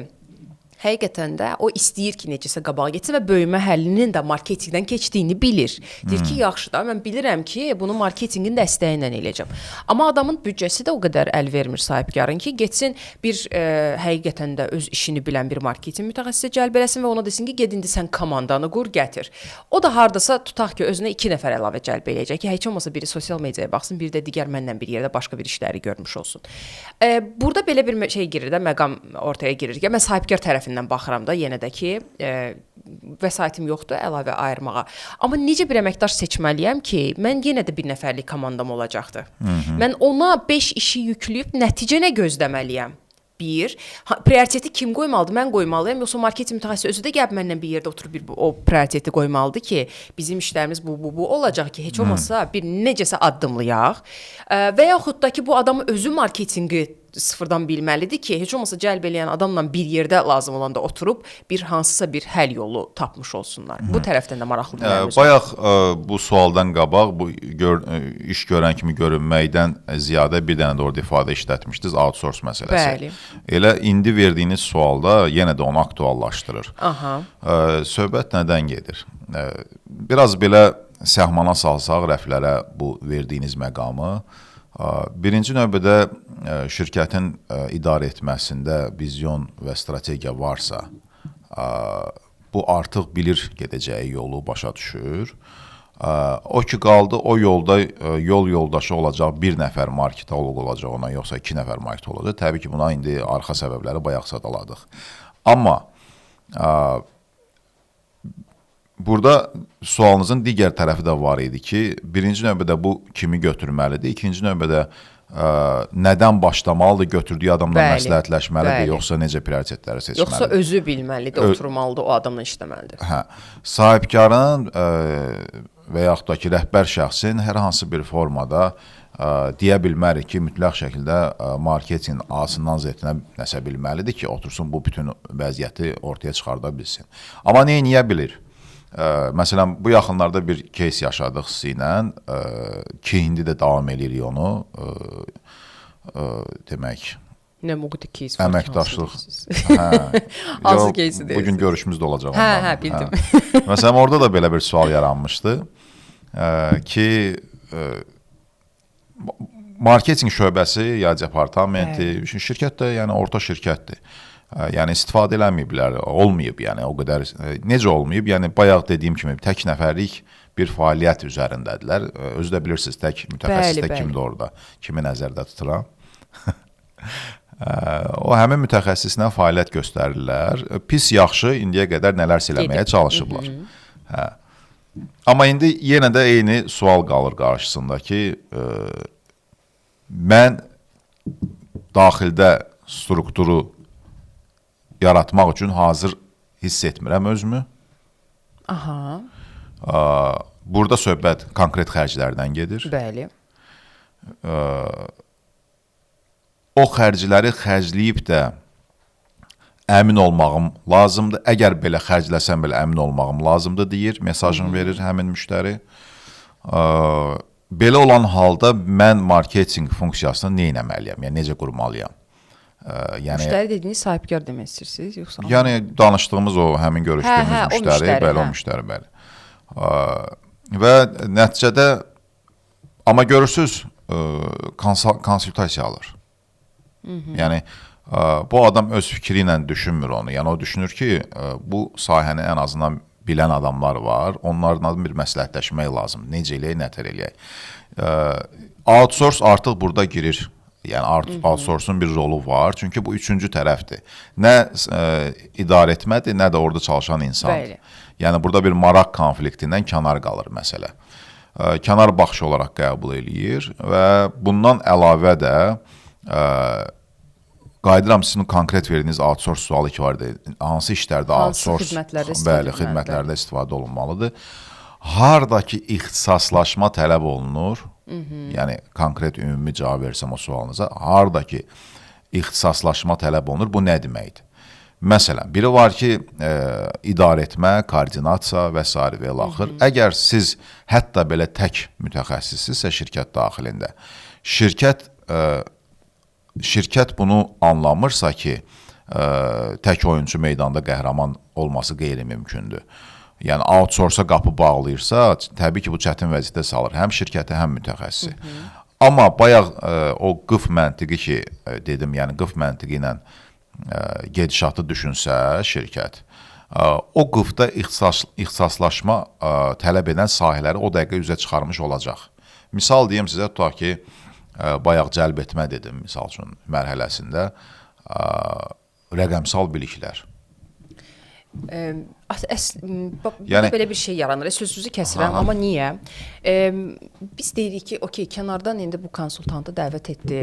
həqiqətən də o istəyir ki, necəsə qabağa getsin və böyümə həllinin də marketinqdən keçdiyini bilir. Deyir ki, yaxşı da, mən bilirəm ki, bunu marketinqin dəstəyi ilə eləyəcəm. Amma adamın büdcəsi də o qədər əl vermir sahibkarın ki, getsin bir həqiqətən də öz işini bilən bir marketinq mütəxəssisi cəlb eləsin və ona desin ki, get indi sən komandanı qur, gətir. O da hardasa tutaq ki, özünə 2 nəfər əlavə cəlb eləyəcək ki, heç olmasa biri sosial mediaya baxsın, biri də digər mənlə bir yerdə başqa bir işləri görmüş olsun. Burada belə bir şey girir də, məqam ortaya girir ki, mən sahibkar tərəfindən baxıram da yenə də ki, vəsaitim yoxdur əlavə ayırmağa. Amma necə bir əməkdaş seçməliyəm ki, mən yenə də bir nəfərlik komandam olacaqdır. Mən ona 5 işi yükləyib nəticə nə gözləməliyəm? Bir, prioriteti kim qoymalıdır? Mən qoymalıyam, yoxsa marketing mütəxəssisi özü də gəlib məndən bir yerdə oturub o prioriteti qoymalıdır ki, bizim işlərimiz bu olacaq ki, heç olmasa bir necəsə addımlayaq və yaxud da ki, bu adamı özü marketinqi sıfırdan bilməlidir ki, heç olmasa cəlb eləyən adamla bir yerdə lazım olanda oturub bir hansısa bir həll yolu tapmış olsunlar. Bu tərəfdən də maraqlıdır. Bayaq bu sualdan qabaq bu iş görən kimi görünməkdən ziyadə bir dənə də orada ifadə işlətmişdiniz, outsource məsələsi. Bəli. Elə indi verdiyiniz sualda yenə də onu aktuallaşdırır. Söhbət nədən gedir? Biraz belə səhmana salsaq rəflərə bu verdiyiniz məqamı, birinci növbədə şirkətin idarə etməsində vizyon və strategiya varsa, bu artıq bilir gedəcəyi yolu başa düşür. O ki qaldı, o yolda yol yoldaşı olacaq bir nəfər marketoloq olacaq ona, yoxsa 2 nəfər marketoloq olacaq. Təbii ki, buna indi arxa səbəbləri bayaq sadaladıq. Amma burada sualınızın digər tərəfi də var idi ki, birinci növbədə bu kimi götürməlidir, ikinci növbədə nədən başlamalıdır, götürdüyü adamla məsləhətləşməlidir, yoxsa necə prioritetləri seçməlidir? Yoxsa özü bilməlidir, oturmalıdır, o adamla işləməlidir. Sahibkarın və yaxud da ki, rəhbər şəxsin hər hansı bir formada deyə bilmərik ki, mütləq şəkildə marketing A-sından Z-nə nəsə bilməlidir ki, otursun bu bütün vəziyyəti ortaya çıxarda bilsin. Amma niyə bilir? Məsələn, bu yaxınlarda bir case yaşadıq sizinlə ki, indi də davam edirik onu, demək, nə müqti case? Əməkdaşlıq. Hansı case deyirsən? Bugün görüşümüz də olacaq. Bildim. Məsələn, orada da belə bir sual yaranmışdı ki, marketing şöbəsi ya departamenti, şirkət də yəni orta şirkətdir. Yəni istifadə eləməyiblər, olmayıb, yəni o qədər, necə olmayıb, yəni bayaq dediyim kimi tək nəfərlik bir fəaliyyət üzərindədirlər. Özü də bilirsiniz, tək mütəxəssis də kimdir orada, kimi nəzərdə tuturam. O həmin mütəxəssislə fəaliyyət göstərirlər. Pis yaxşı indiyə qədər nələrsə eləməyə çalışıblar. Amma indi yenə də eyni sual qalır qarşısında ki, mən daxildə strukturu yaratmaq üçün hazır hiss etmirəm özümü. Burada söhbət konkret xərclərdən gedir. Bəli. O xərcləri xərcləyib də əmin olmağım lazımdır. Əgər belə xərcləsəm belə əmin olmağım lazımdır deyir, mesajını verir həmin müştəri. Belə olan halda mən marketinq funksiyasını nə etməliyəm? Yəni necə qurmalıyam? Müştəri dediyiniz sahibkar demək istəyirsiniz, yoxsa? Yəni danışdığımız o həmin görüşdüyümüz müştəri, belə o müştəri, bəli. Və nəticədə amma görürsüz konsultasiya alır. Yəni bu adam öz fikri ilə düşünmür onu. Yəni o düşünür ki, bu sahəni ən azından bilən adamlar var. Onlarla bir məsləhətləşmək lazımdır. Necə eləyək, nətər eləyək. Outsource artıq burada girir. Yəni outsource'un bir rolu var. Çünki bu üçüncü tərəfdir. Nə idarə etmədir, nə də orada çalışan insandır. Yəni burada bir maraq konfliktindən kənar qalır məsələ. Kənar baxış olaraq qəbul eləyir və bundan əlavə də qayıdıram sizin konkret verdiyiniz outsource sualı ki var idi. Hansı işlərdə outsource, bəli, xidmətlərdə istifadə olunmalıdır. Hardakı ixtisaslaşma tələb olunur. Yəni konkret ümumi cavab versəm o sualınıza, hardakı ixtisaslaşma tələb olunur, bu nə deməkdir? Məsələn, biri var ki, idarə etmə, koordinasiya və s. və ilaxır. Əgər siz hətta belə tək mütəxəssissizsə şirkət daxilində, şirkət bunu anlamırsa ki, tək oyuncu meydanda qəhrəman olması qeyri-mümkündür. Yəni outsource-a qapı bağlayırsa, təbii ki, bu çətin vəziyyətə salır həm şirkəti, həm mütəxəssisi. Amma bayaq o qıf məntiqi ki, dedim, yəni qıf məntiqi ilə gedişatı düşünsə şirkət, o qıfda ixtisaslaşma tələb edən sahələri o dəqiqə üzə çıxarmış olacaq. Misal deyim sizə, tutaq ki, bayaq cəlb etmə dedim, misal üçün mərhələsində rəqəmsal biliklər. Yəni, belə bir şey yaranır. Sözünüzü kəsirəm, amma niyə? Biz deyirik ki, okey, kənardan indi bu konsultantı dəvət etdi,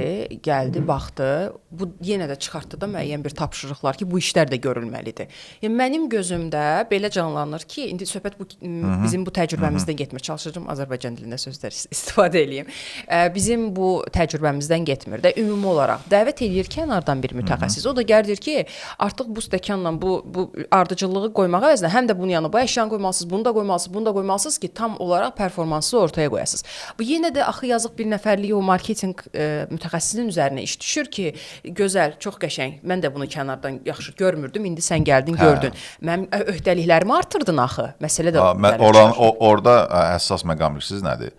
gəldi, baxdı. Bu yenə də çıxartdı da müəyyən bir tapşırıqlar ki, bu işlər də görülməlidir. Yəni, mənim gözümdə belə canlanır ki, indi söhbət bizim bu təcrübəmizdən getmir. Çalışacağım Azərbaycan dilində sözlər istifadə edeyim. Bizim bu təcrübəmizdən getmir də ümumi olaraq. Dəvət edir kənardan bir mütəxəssis. O da gəlir ki, artıq bu stəkanla bu ardıcıllığı qoymağa əvəzinə həm də bunun yanına bu əşyanı qoymalısınız, bunu da qoymalısınız, bunu da qoymalısınız ki, tam olaraq performansı ortaya qoyasınız. Bu yenə də axı yazıq bir nəfərlik o marketinq mütəxəssisinin üzərinə iş düşür ki, gözəl, çox qəşəng. Mən də bunu kənardan yaxşı görmürdüm. İndi sən gəldin, gördün. Mənim öhdəliklərimi artırdın axı. Məsələ də orada həssas məqam bilirsiniz nədir?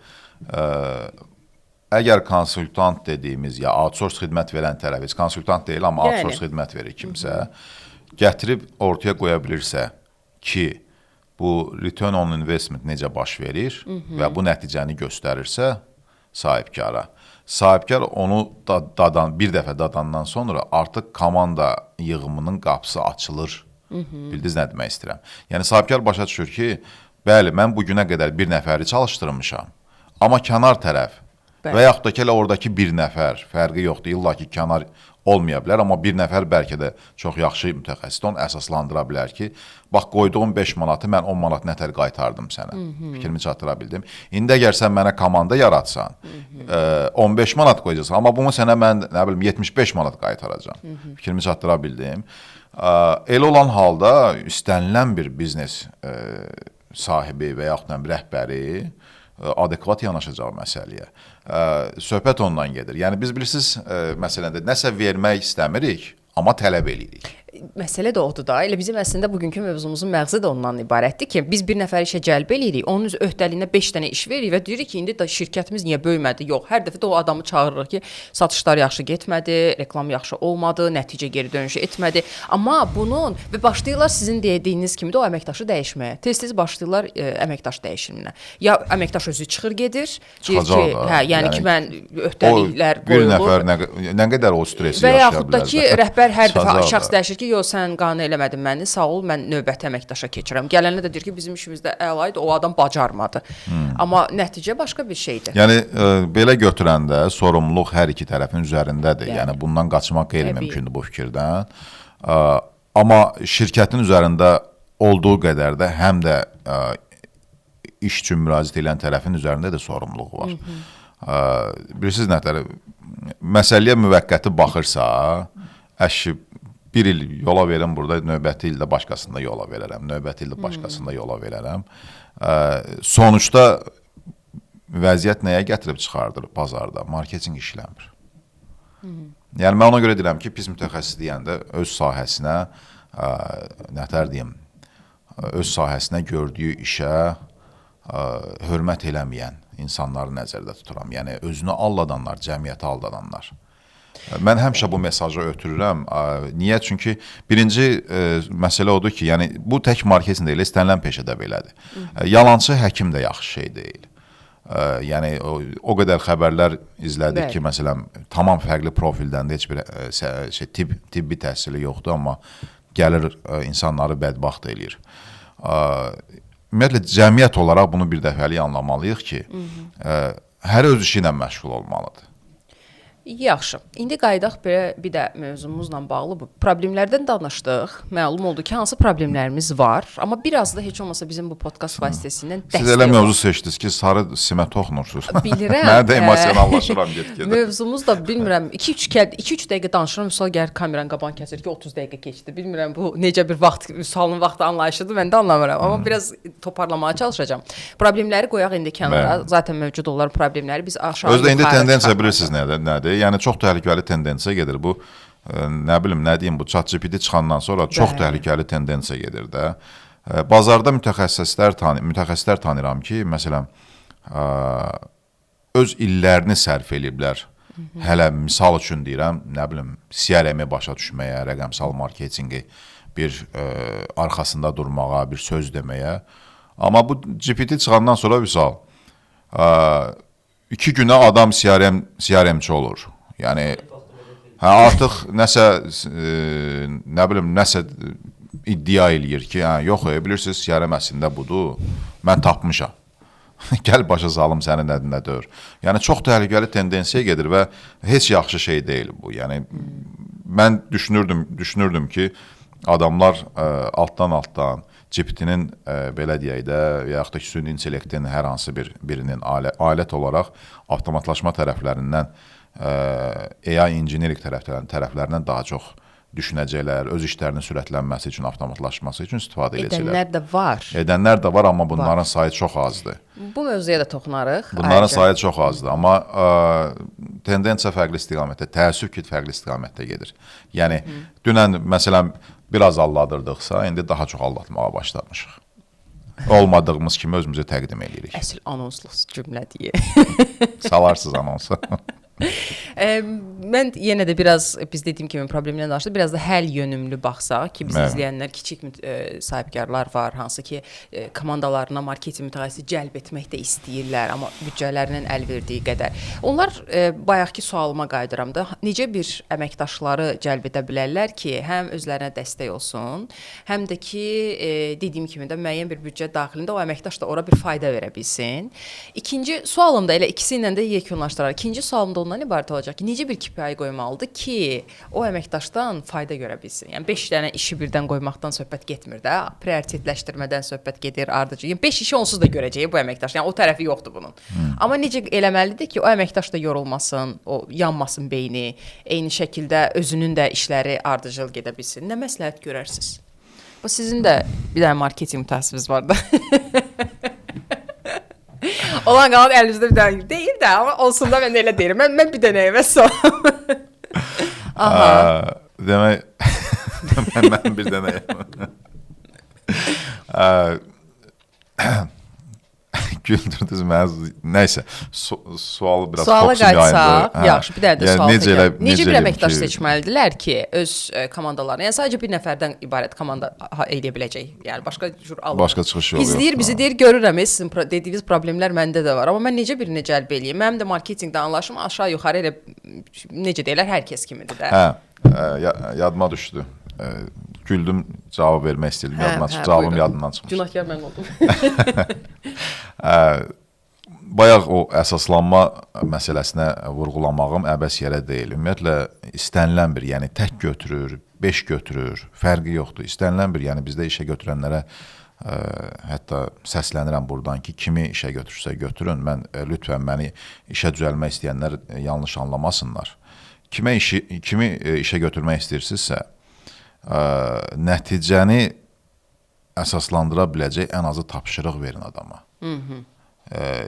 Əgər konsultant dediyimiz ya outsource xidmət verən tərəf, heç konsultant deyil, amma outsource xidmət verir kimsə, gətirib ortaya qoya bilirsə ki, bu return on investment necə baş verir və bu nəticəni göstərirsə sahibkara. Sahibkar onu bir dəfə dadandan sonra artıq komanda yığımının qapısı açılır. Bildiniz nə demək istəyirəm? Yəni sahibkar başa düşür ki, bəli, mən bu günə qədər bir nəfəri çalışdırmışam, amma kənar tərəf və yaxud da ki, oradakı bir nəfər fərqi yoxdur, illa ki, kənar olmaya bilər, amma bir nəfər bəlkə də çox yaxşı mütəxəssis onu əsaslandıra bilər ki, bax, qoyduğum 5 manatı mən 10 manat nətər qaytardım sənə, fikrimi çatdıra bildim. İndi əgər sən mənə komanda yaratsan, 15 manat qoyacaqsan, amma bunu sənə mən, nə bilim, 75 manat qaytaracam, fikrimi çatdıra bildim. Elə olan halda istənilən bir biznes sahibi və yaxud da rəhbəri adekvat yanaşacaq məsələyə. Söhbət ondan gedir. Yəni, biz bilirsiniz, məsələn də nəsə vermək istəmirik, amma tələb edirik. Məsələ də odur da. Elə bizim əslində bugünkü mövzumuzun məğzi də ondan ibarətdir ki, biz bir nəfər işə cəlb edirik, onun öhdəliyinə 5 dənə iş veririk və deyirik ki, indi də şirkətimiz niyə böyümədi? Yox, hər dəfə də o adamı çağırırıq ki, satışlar yaxşı getmədi, reklam yaxşı olmadı, nəticə geri dönüşü etmədi. Amma bunun və başlayırlar sizin dediyiniz kimi də o əməkdaşı dəyişməyə. Tez-tez başlayırlar əməkdaş dəyişiminə. Ya əməkdaş özü çıxır gedir, deyir ki, yəni ki, mən öhdəliklər qoyulur. Bir nəfər nə qədər o stresi və yaşaya bilər. Və yaxud da ki, rəhbər hər dəfə şəxs dəyişir ki, yox, sən qane eləmədin məni, sağ ol, mən növbəti əməkdaşa keçirəm. Gələnə də deyir ki, bizim işimizdə əlaydı, o adam bacarmadı. Amma nəticə başqa bir şeydir. Yəni, belə götürəndə sorumluluq hər iki tərəfin üzərindədir. Yəni, bundan qaçmaq qeyri-mümkündür bu fikirdən. Amma şirkətin üzərində olduğu qədər də həm də iş üçün müraciət edən tərəfin üzərində də sorumluluq var. Bilirsiniz nətər, məsələyə müvəqqəti baxırsa, əşi bir il yola verim burada, növbəti ildə başqasında yola verərəm, növbəti ildə başqasında yola verərəm. Sonuçda vəziyyət nəyə gətirib çıxardır bazarda? Marketinq işləmir. Yəni mən ona görə deyirəm ki, pis mütəxəssis deyəndə öz sahəsinə, nətər deyim, öz sahəsinə gördüyü işə hörmət eləməyən insanları nəzərdə tuturam. Yəni özünü aldadanlar, cəmiyyəti aldadanlar. Mən həmişə bu mesajı ötürürəm. Niyə? Çünki birinci məsələ odur ki, yəni bu tək marketinq deyil, istənilən peşədə belədir. Yalançı həkim də yaxşı şey deyil. Yəni o qədər xəbərlər izlədik ki, məsələn, tamam fərqli profildən də heç bir tibbi təhsili yoxdur, amma gəlir insanları bədbaxt eləyir. Ümumiyyətlə, cəmiyyət olaraq bunu bir dəfəlik anlamalıyıq ki, hər öz işi ilə məşğul olmalıdır. Yaxşı. İndi qayıdaq bir də mövzumuzla bağlı bu problemlərdən danışdıq. Məlum oldu ki, hansı problemlərimiz var, amma biraz da heç olmasa bizim bu podkast vasitəsindən dəstək. Siz elə mövzu seçdiniz ki, sarı simə toxunursunuz. Bilirəm. Mən də emosionallaşıram get-gedə. Mövzumuz da bilmirəm 2-3 dəqiqə danışıram, misal gəlir kameranın qabağını kəsir ki, 30 dəqiqə keçdi. Bilmirəm bu necə bir vaxt, sualın vaxtı anlayışıdır, mən də anlamıram. Amma biraz toparlamağa çalışacağam. Problemləri qoyaq indi kənara. Zaten mövcud olan problemləri biz aşağı Özdə indi tendensiya bilirsiniz nədir? Yəni çox təhlükəli tendensiya gedir bu. Nə bilim, nə deyim, bu ChatGPT çıxandan sonra çox təhlükəli tendensiya gedir də. Bazarda mütəxəssislər tanıyıram ki, məsələn, öz illərini sərf eləyiblər. Hələ misal üçün deyirəm, nə bilim, CRM-i başa düşməyə, rəqəmsal marketinqi bir arxasında durmağa, bir söz deməyə. Amma bu GPT çıxandan sonra misal 2 günə adam CRM-çi olur. Yəni artıq nəsə nə bilim, nəsə iddia eləyir ki, yox, bilirsiniz, CRM əslində budur. Mən tapmışam. Gəl başa salım sənin nədinə dör. Yəni çox təhlükəli tendensiya gedir və heç yaxşı şey deyil bu. Yəni mən düşünürdüm ki, adamlar altdan GPT-nin belə deyək də, yaxud da süni intellektin hər hansı birinin alət olaraq avtomatlaşma tərəflərindən AI engineering tərəflərindən daha çox düşünəcəklər, öz işlərinin sürətlənməsi üçün, avtomatlaşması üçün istifadə edəcəklər. Edənlər də var. Edənlər də var, amma bunların sayı çox azdır. Bu mövzuya da toxunarıq. Bunların sayı çox azdır, amma tendensiya fərqli istiqamətdə, təəssüf ki, fərqli istiqamətdə gedir. Yəni, dünən, məsələn, biraz alladırdıqsa, indi daha çox aldatmağa başlamışıq. Olmadığımız kimi özümüzü təqdim edirik. Əsl anonslu cümlə deyə. Salarsınız anonsu. Mən yenə də biraz, biz dediyim kimi problemlə danışdıq, biraz da həll yönümlü baxsaq ki, biz izləyənlər kiçik sahibkarlar var, hansı ki, komandalarına marketing mütəxəssisi cəlb etmək də istəyirlər, amma büdcələrinin əl verdiyi qədər. Onlar, bayaqki sualıma qayıdıram da, necə bir əməkdaşları cəlb edə bilərlər ki, həm özlərinə dəstək olsun, həm də ki, dediyim kimi də müəyyən bir büdcə daxilində o əməkdaş da ora bir fayda verə bilsin. İkinci sualım da elə ikisi ilə də yekunlaşdırar. İkinci sualım da ondan ibarət olacaq ki, necə bir KPI qoymalıdır ki, o əməkdaşdan fayda görə bilsin. Yəni 5 dənə işi birdən qoymaqdan söhbət getmir də, prioritetləşdirmədən söhbət gedir, ardıcı. Yəni 5 işi onsuz da görəcək bu əməkdaş. Yəni o tərəfi yoxdur bunun. Amma necə eləməlidir ki, o əməkdaş da yorulmasın, o yanmasın beyni, eyni şəkildə özünün də işləri ardıcıl gedə bilsin. Nə məsləhət görərsiniz? Bu sizin də bir dənə marketinq mütəxəssisiniz var da. Olan qalan əlinizdə bir dənə deyil də, amma olsun da mən elə deyirəm. Mən bir dənəyə və son. Demək, mən bir dənəyə. Güldürdünüz mənə. Nəysə, sualı biraz suala fokusun yayındır. Suala yaxşı, bir dənə də sual təkrar. Necə bir əməkdaş ki, seçməlidirlər ki, öz komandalarına, yəni sadəcə bir nəfərdən ibarət komanda eləyə biləcək. Yəni başqa cür alır. Başqa çıxış yolu yox. İzləyir, bizi deyir, görürəm, sizin dediyiniz problemlər məndə də var. Amma mən necə birini cəlb eləyim? Mənim də marketinqdə anlayışım aşağı-yuxarı elə necə deyirlər, hər kəs kimidir də. Yadıma düşdü. Güldüm, cavab vermək istəyirdim. Cavabım yadından çıxmış. Günahkar mən oldum. Bayaq o əsaslanma məsələsinə vurğulamağım əbəs yerə deyil. Ümumiyyətlə, istənilən bir, yəni tək götürür, 5 götürür, fərqi yoxdur. İstənilən bir, yəni bizdə işə götürənlərə hətta səslənirəm buradan ki, kimi işə götürsə götürün. Lütfən məni işə düzəlmək istəyənlər yanlış anlamasınlar. Kimi işə götürmək istəyirsinizsə, nəticəni əsaslandıra biləcək ən azı tapşırıq verin adama.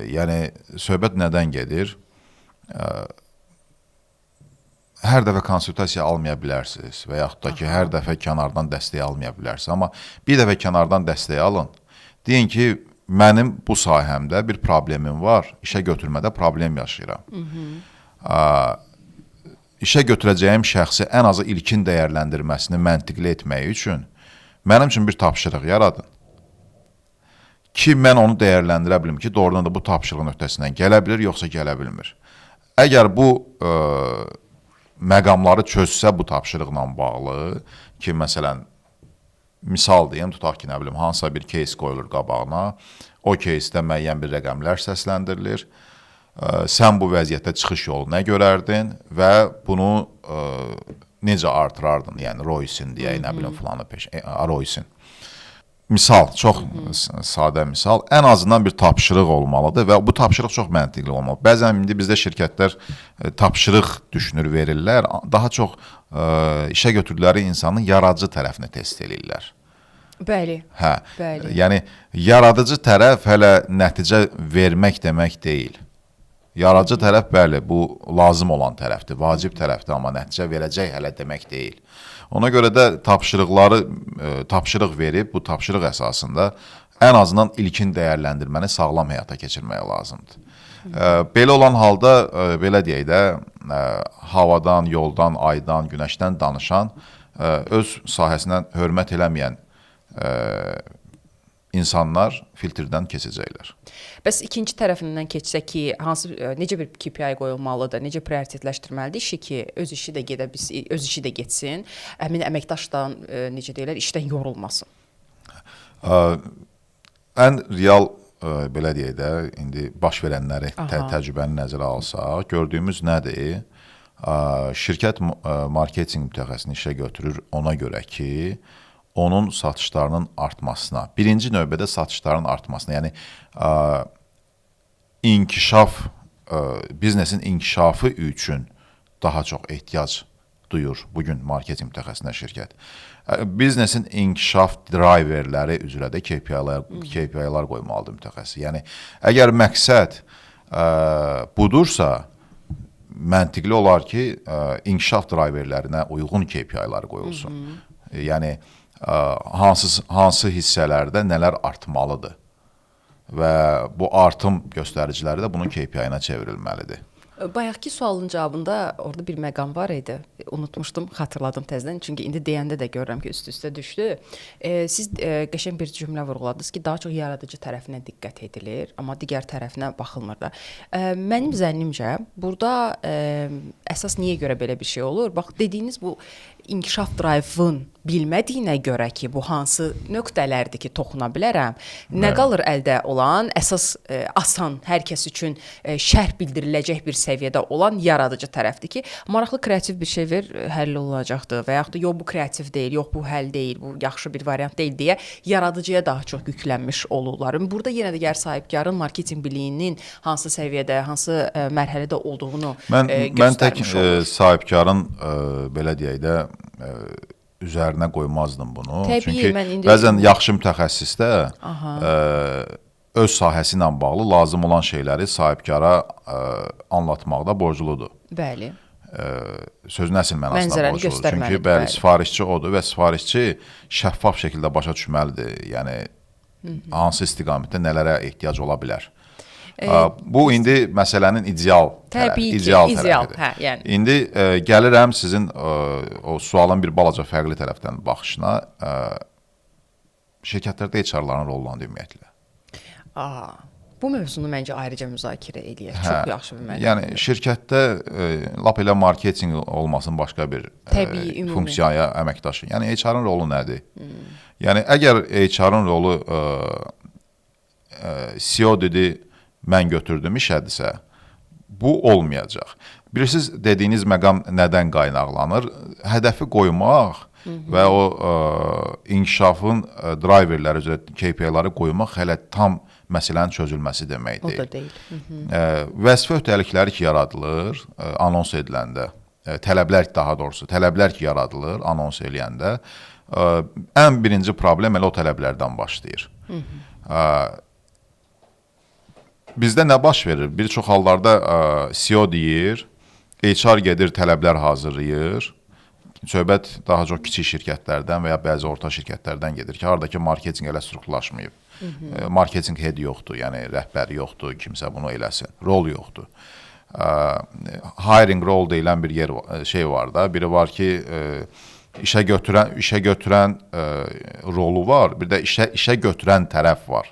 Yəni söhbət nədən gedir? Hər dəfə konsultasiya almaya bilərsiniz və yaxud da ki, hər dəfə kənardan dəstək almaya bilərsiniz. Amma bir dəfə kənardan dəstək alın. Deyin ki, mənim bu sahəmdə bir problemim var, işə götürmədə problem yaşayıram. İşə götürəcəyim şəxsi ən azı ilkin dəyərləndirməsini məntiqli etmək üçün mənim üçün bir tapşırıq yaradın. Ki, mən onu dəyərləndirə bilim ki, doğrudan da bu tapşırığın öhdəsindən gələ bilir, yoxsa gələ bilmir. Əgər bu məqamları çözsə bu tapşırıqla bağlı ki, məsələn, misal deyim, tutaq ki, nə bilim, hansısa bir case qoyulur qabağına, o casedə müəyyən bir rəqəmlər səsləndirilir, sən bu vəziyyətdə çıxış yolu nə görərdin və bunu necə artırardın, yəni ROI-sin deyək, nə bilim, filanı ROI-sin. Misal, çox sadə misal, ən azından bir tapşırıq olmalıdır və bu tapşırıq çox məntiqli olmalıdır. Bəzən indi bizdə şirkətlər tapşırıq düşünür, verirlər, daha çox işə götürdükləri insanın yaradıcı tərəfini test edirlər. Bəli, hə, bəli. Yəni, yaradıcı tərəf hələ nəticə vermək demək deyil. Yaradıcı tərəf, bəli, bu lazım olan tərəfdir, vacib tərəfdir, amma nəticə verəcək hələ demək deyil. Ona görə də tapşırıq verib, bu tapşırıq əsasında ən azından ilkin dəyərləndirməni sağlam həyata keçirmək lazımdır. Belə olan halda, belə deyək də, havadan, yoldan, aydan, günəşdən danışan, öz sahəsindən hörmət eləməyən insanlar filtrdən keçəcəklər. Bəs ikinci tərəfindən keçsək ki, necə bir KPI qoyulmalıdır, necə prioritetləşdirməlidir işi ki, öz işi də getsin, həmin əməkdaşdan, necə deyirlər, işdən yorulmasın? Ən real, belə deyək də, indi baş verənləri, təcrübəni nəzərə alsaq, gördüyümüz nədir? Şirkət marketinq mütəxəssisini işə götürür ona görə ki, onun satışlarının artmasına, birinci növbədə satışların artmasına, yəni biznesin inkişafı üçün daha çox ehtiyac duyur bugün marketinq mütəxəssisinə şirkət. Biznesin inkişaf driverləri üzrə də KPI-lar qoymalıdır mütəxəssis. Yəni, əgər məqsəd budursa, məntiqli olar ki, inkişaf driverlərinə uyğun KPI-lar qoyulsun. Yəni, hansı hissələrdə nələr artmalıdır və bu artım göstəriciləri də bunun KPI-nə çevrilməlidir. Bayaqki sualın cavabında orada bir məqam var idi. Unutmuşdum, xatırladım təzədən. Çünki indi deyəndə də görürəm ki, üst-üstə düşdü. Siz qəşəng bir cümlə vurğuladınız ki, daha çox yaradıcı tərəfinə diqqət edilir, amma digər tərəfinə baxılmır da. Mənim zənnimcə, burada əsas niyə görə belə bir şey olur? Bax, dediyiniz bu inkişaf drive-ın bilmədiyinə görə ki, bu hansı nöqtələrdir ki, toxuna bilərəm, nə qalır əldə olan, əsas asan, hər kəs üçün şərh bildiriləcək bir səviyyədə olan yaradıcı tərəfdir ki, maraqlı kreativ bir şey ver, həll olunacaqdır və yaxud da yox, bu kreativ deyil, yox, bu həll deyil, bu yaxşı bir variant deyil deyə yaradıcıya daha çox yüklənmiş olurlar. Burada yenə də sahibkarın marketinq biliyinin hansı səviyyədə, hansı mərhələdə olduğunu göstərmiş olur. Mən tək sahibkarın, belə deyək də, üzərinə qoymazdım bunu. Təbii, çünki bəzən yaxşı mütəxəssis də öz sahəsi ilə bağlı lazım olan şeyləri sahibkara anlatmaqda borcludur. Bəli. Sözün əsl mənasında borcludur. Çünki bəli, sifarişçi odur və sifarişçi şəffaf şəkildə başa düşməlidir. Yəni, hansı istiqamətdə nələrə ehtiyac ola bilər. Bu indi məsələnin ideal tərəfidir. Hə, yəni. İndi gəlirəm sizin o sualın bir balaca fərqli tərəfdən baxışına. Şirkətlərdə HR-ların rollandı ümumiyyətlə. Bu mövzunu məncə ayrıca müzakirə eləyək. Çox yaxşı bir məqam. Yəni şirkətdə lap elə marketinq olmasın başqa bir funksiyaya əməkdaşı. Yəni HR-ın rolu nədir? Yəni əgər HR-ın rolu CEO dedi, mən götürdüm işədirsə, bu olmayacaq. Bilirsiniz, dediyiniz məqam nədən qaynaqlanır? Hədəfi qoymaq və o inkişafın driverləri üzrə KPI-ləri qoymaq hələ tam məsələnin çözülməsi demək deyil. O da deyil. Vəzifə öhdəlikləri ki, yaradılır, anons ediləndə. tələblər ki yaradılır anons eləyəndə, ən birinci problem elə o tələblərdən başlayır. Bizdə nə baş verir? Bir çox hallarda CEO deyir, HR gedir tələblər hazırlayır. Söhbət daha çox kiçik şirkətlərdən və ya bəzi orta şirkətlərdən gedir ki, haradakı marketinq elə strukturlaşmayıb. Marketinq head yoxdur, yəni rəhbəri yoxdur, kimsə bunu eləsin. Rol yoxdur. Hiring role deyilən bir şey var da. Biri var ki, işə götürən rolu var, bir də işə götürən tərəf var.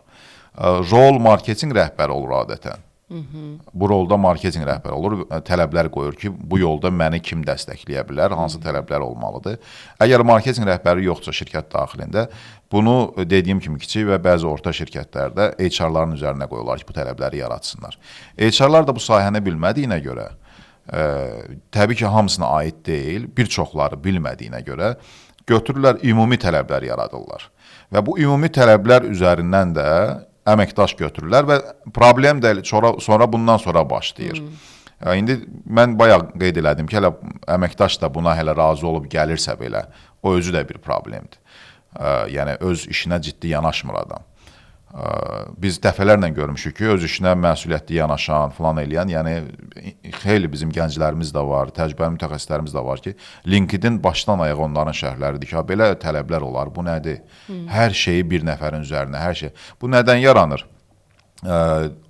Rol marketinq rəhbəri olur adətən. Bu rolda marketinq rəhbəri olur, tələblər qoyur ki, bu yolda məni kim dəstəkləyə bilər, hansı tələblər olmalıdır. Əgər marketinq rəhbəri yoxdursa şirkət daxilində, bunu dediyim kimi kiçik və bəzi orta şirkətlərdə HR-ların üzərinə qoyurlar ki, bu tələbləri yaratsınlar. HR-lar da bu sahəni bilmədiyinə görə, təbii ki, hamısına aid deyil, bir çoxları bilmədiyinə görə götürürlər, ümumi tələblər yaradırlar. Və bu ümumi tələblər üzərindən də əməkdaş götürürlər və problem də sonra bundan sonra başlayır. İndi mən bayaq qeyd elədim ki, hələ əməkdaş da buna hələ razı olub gəlirsə belə, o özü də bir problemdir. Yəni öz işinə ciddi yanaşmır adam. Biz dəfələrlə görmüşük ki, öz işinə məsuliyyətli yanaşan, falan eləyən, yəni xeyli bizim gənclərimiz də var, təcrübəli mütəxəssislərimiz də var ki, LinkedIn başdan ayağa onların şərhləridir ki, belə tələblər olar, bu nədir? Hər şeyi bir nəfərin üzərinə, hər şey. Bu nədən yaranır?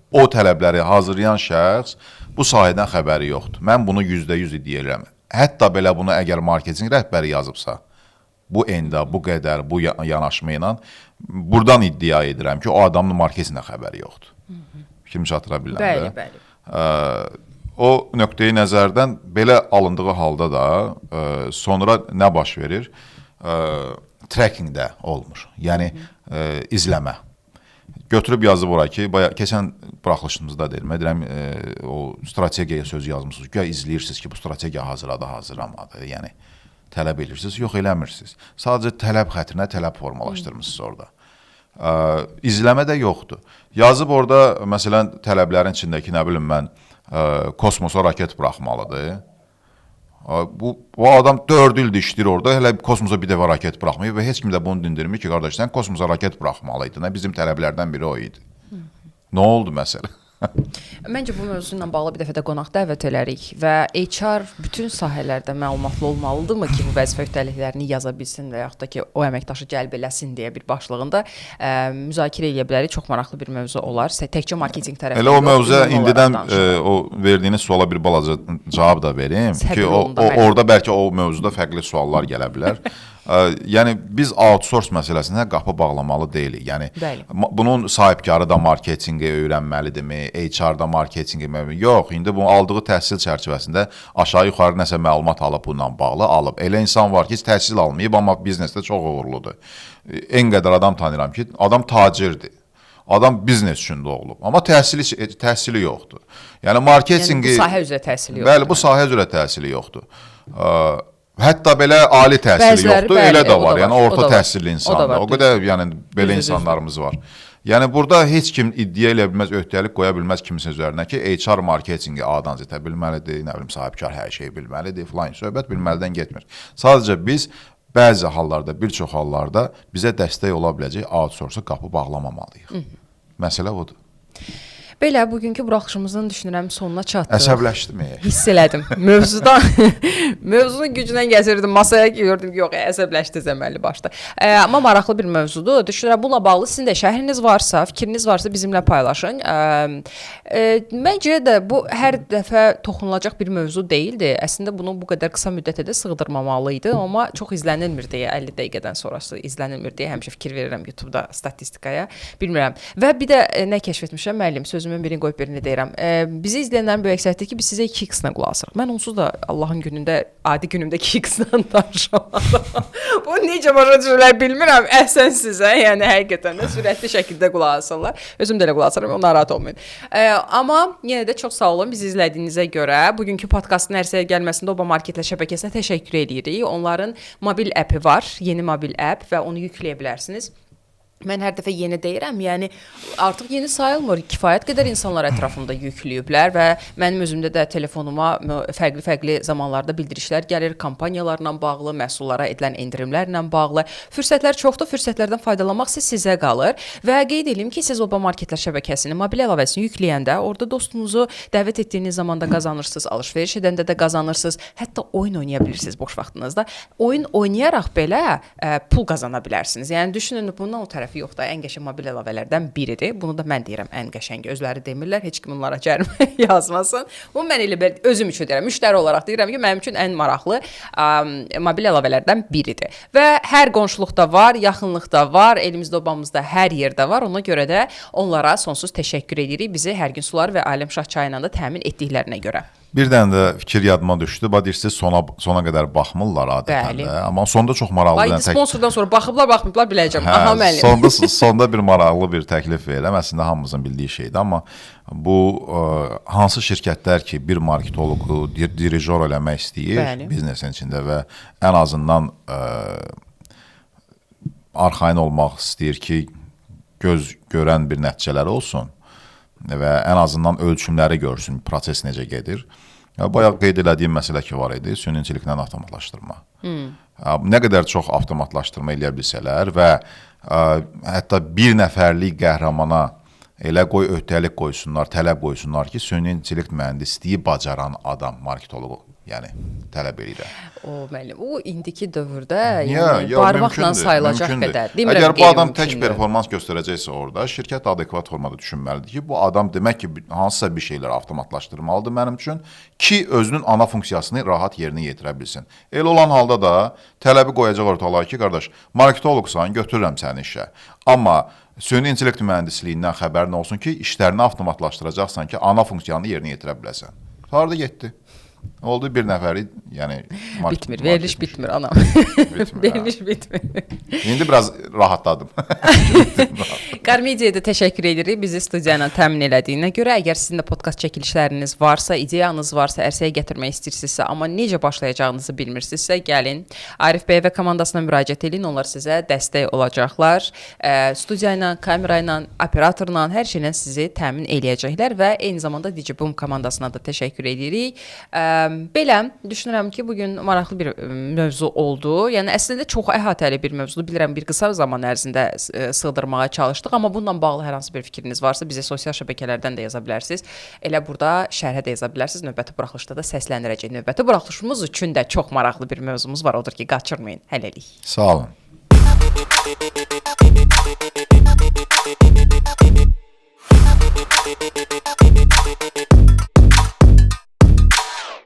O tələbləri hazırlayan şəxs bu sahədən xəbəri yoxdur. Mən bunu %100 iddia edirəm. Hətta belə bunu əgər marketinq rəhbəri yazıbsa, bu enda, bu qədər, bu yanaşma ilə buradan iddia edirəm ki, o adamın marketinqdən xəbəri yoxdur. Kim çatıra bilən də. O nöqteyi nəzərdən belə alındığı halda da sonra nə baş verir? Tracking də olmur. Yəni izləmə. Götürüb yazıb ora ki, keçən buraxılışımızda deyirəm, o strategiyaya söz yazmışsınız. Güya izləyirsiniz ki, bu strategiya hazırlamadı. Yəni tələb edirsiniz, yox eləmirsiniz. Sadəcə tələb xətrinə tələb formalaşdırmışsınız orada. İzləmə də yoxdur. Yazıb orada, məsələn, tələblərin içindəki, nə bilim mən, kosmosa raket buraxmalıdır. Bu adam 4 ildir işləyir orada, hələ kosmosa bir dəfə raket buraxmayıb və heç kim də bunu dindirmir ki, qardaş, sən kosmosa raket buraxmalıydın. Bizim tələblərdən biri o idi. Nə oldu məsələ? Məncə bu mövzu ilə bağlı bir dəfə də qonaq dəvət elərik və HR bütün sahələrdə məlumatlı olmalıdırmı ki, bu vəzifə öhdəliklərini yaza bilsin və yaxud da ki, o əməkdaşı cəlb eləsin deyə bir başlığında müzakirə edə bilərik. Çox maraqlı bir mövzu olar. Təkcə marketinq tərəfi. Elə o mövzuya indidən o verdiyiniz suala bir balaca cavab da verim ki, orada bəlkə o mövzuda fərqli suallar gələ bilər. Yəni biz outsource məsələsinə qapı bağlamalı deyilik. Yəni bunun sahibkarı da marketinqi öyrənməlidirmi, HR-da marketinqi yox. İndi bu aldığı təhsil çərçivəsində aşağı-yuxarı nəsə məlumat alıb bununla bağlı alıb. Elə insan var ki, təhsil almayıb, amma biznesdə çox uğurludur. En qədər adam tanıyıram ki, adam tacirdir. Adam biznes üçün doğulub, amma təhsili yoxdur. Yəni marketinqi... Yəni bu sahə üzrə təhsili yoxdur. Bəli, bu sahə üzrə təhsili yoxdur. Hətta belə ali təhsili yoxdur, elə də var. Yəni orta təhsilli insanlar. O qədər yəni belə insanlarımız var. Yəni burada heç kim iddia eləyə bilməz, öhdəlik qoya bilməz kimsə üzərinə ki, HR marketinqi A'dan Z-ə bilməlidir, nə bilim sahibkar hər şeyi bilməlidir, filan söhbət bilməlidən getmir. Sadəcə biz bəzi hallarda, bir çox hallarda bizə dəstək ola biləcək outsource-a qapı bağlamamalıyıq. Məsələ odur. Belə, bugünkü buraxışımızın düşünürəm sonuna çatdıq. Əsəbləşdim. Hiss elədim. Mövzunun gücündən gəzirdim masaya ki, gördüm ki, yox, əsəbləşdi əməlli başda. Amma maraqlı bir mövzudur. Düşünürəm, bununla bağlı sizin də şərhiniz varsa, fikriniz varsa bizimlə paylaşın. Məncə də bu hər dəfə toxunulacaq bir mövzu deyildi. Əslində bunu bu qədər qısa müddətə də sığdırmamalı idi, amma çox izlənilmir deyə, 50 dəqiqədən sonrası izlənilmir deyə həmişə fikir verirəm YouTube-da statistikaya. Bilmirəm. Və bir də nə kəşf etmişəm, müəllim, sözümün birini qoyub birini deyirəm. Bizi izləyənlərin böyük əksəriyyəti ki, biz sizə 2x-lə qulaq asırıq. Mən onsuz da Allahın günündə, adi günümdə 2x-lə danışamadım. Bu necə başa düşürlər bilmirəm. Əhsən sizə, yəni həqiqətən də sürətli şəkildə qulaq asırlar. Özüm də elə qulaq asıram, narahat olmayın. Amma yenə də çox sağ olun bizi izlədiyinizə görə. Bugünkü podkastın ərsəyə gəlməsində Oba Marketlə şəbəkəsinə təşəkkür edirik. Onların mobil əpi var, yeni mobil əp və onu yükləyə bilərsiniz. Mən hər dəfə yeni deyirəm, yəni artıq yeni sayılmır. Kifayət qədər insanlar ətrafımda yükləyiblər və mənim özümdə də telefonuma fərqli-fərqli zamanlarda bildirişlər gəlir, kampaniyalarla bağlı, məhsullara edilən endirimlərlə bağlı. Fürsətlər çoxdur, fürsətlərdən faydalanmaq sizə qalır və qeyd edim ki, siz Oba Marketlər şəbəkəsinin mobil əlavəsini yükləyəndə orada dostunuzu dəvət etdiyiniz zaman da qazanırsınız, alış-veriş edəndə də qazanırsınız, hətta oyun oynaya bilirsiniz boş vaxtınızda. Oyun oynayaraq belə pul qazana bilərsiniz. Yəni düşünün, bundan o tərəf yoxdur. Ən qəşəng mobil əlavələrdən biridir. Bunu da mən deyirəm ən qəşəngi. Özləri demirlər, heç kim onlara cərimə yazmasın. Bunu mən elə özüm üçün deyirəm. Müştəri olaraq deyirəm ki, mənim üçün ən maraqlı mobil əlavələrdən biridir. Və hər qonşuluqda var, yaxınlıqda var, elimizdə, obamızda hər yerdə var. Ona görə də onlara sonsuz təşəkkür edirik. Bizi hər gün sular və Aləmşah çayı ilə də təmin etdiklərinə görə. Bir dənə də fikir yadıma düşdü. Deyirsiniz sona qədər baxmırlar adətən də. Amma sonda çox maraqlı bir sponsordan sonra baxıblar, baxmayıblar biləcəm. Aha müəllim. Sonda bir maraqlı bir təklif verirəm. Əslində hamımızın bildiyi şeydir, amma bu hansı şirkətlər ki, bir marketoloqu dirijor eləmək istəyir biznesin içində və ən azından arxayın olmaq istəyir ki, göz görən bir nəticələri olsun və ən azından ölçümləri görsün, proses necə gedir. Bayaq qeyd elədiyim məsələ ki var idi, süni intellektlə avtomatlaşdırma. Nə qədər çox avtomatlaşdırma eləyə bilsələr və hətta bir nəfərlik qəhrəmana elə öhdəlik qoysunlar, tələb qoysunlar ki, süni intellekt mühəndisliyi bacaran adam, marketoloqu, yəni tələb edirlər. O müəllim, o indiki dövrdə barmaqla sayılacaq qədər. Əgər bu adam tək performans göstərəcəksə orada, şirkət adekvat formada düşünməlidir ki, bu adam demək ki, hansısa bir şeyləri avtomatlaşdırmalıdır mənim üçün ki, özünün ana funksiyasını rahat yerinə yetirə bilsin. Elə olan halda da tələbi qoyacaq ortalığa ki, qardaş, marketoloqsan, götürürəm səni işə. Amma süni intellekt mühəndisliyindən xəbərin olsun ki, işlərini avtomatlaşdıracaqsan ki, ana funksiyanı yerinə yetirə biləsən. Harada getdi? Oldu bir nəfəri, yəni bitmir, veriliş bitmir anam. Veriliş bitmir. İndi biraz rahatladım. Qarmediaya da təşəkkür edirik bizi studiya ilə təmin elədiyinə görə. Əgər sizin də podkast çəkilişləriniz varsa, ideyanız varsa, ərsəyə gətirmək istəyirsinizsə, amma necə başlayacağınızı bilmirsinizsə, gəlin Arif bəy və komandasına müraciət edin. Onlar sizə dəstək olacaqlar. Studiya ilə, kamera ilə, operatorla, hər şeylə sizi təmin eləyəcəklər və eyni zamanda DigiBoom komandasına da təşəkkür edirik. Belə düşünürəm ki, bugün maraqlı bir mövzu oldu. Yəni əslində çox əhatəli bir mövzudur. Bilirəm bir qısa zaman ərzində sığdırmağa çalışdıq, amma bununla bağlı hər hansı bir fikriniz varsa bizə sosial şəbəkələrdən də yaza bilərsiniz. Elə burada şərhə də yaza bilərsiniz. Növbəti buraxılışda da səsləndirəcəyik. Növbəti buraxılışımız üçün də çox maraqlı bir mövzumuz var. Odur ki, qaçırmayın. Hələlik. Sağ olun.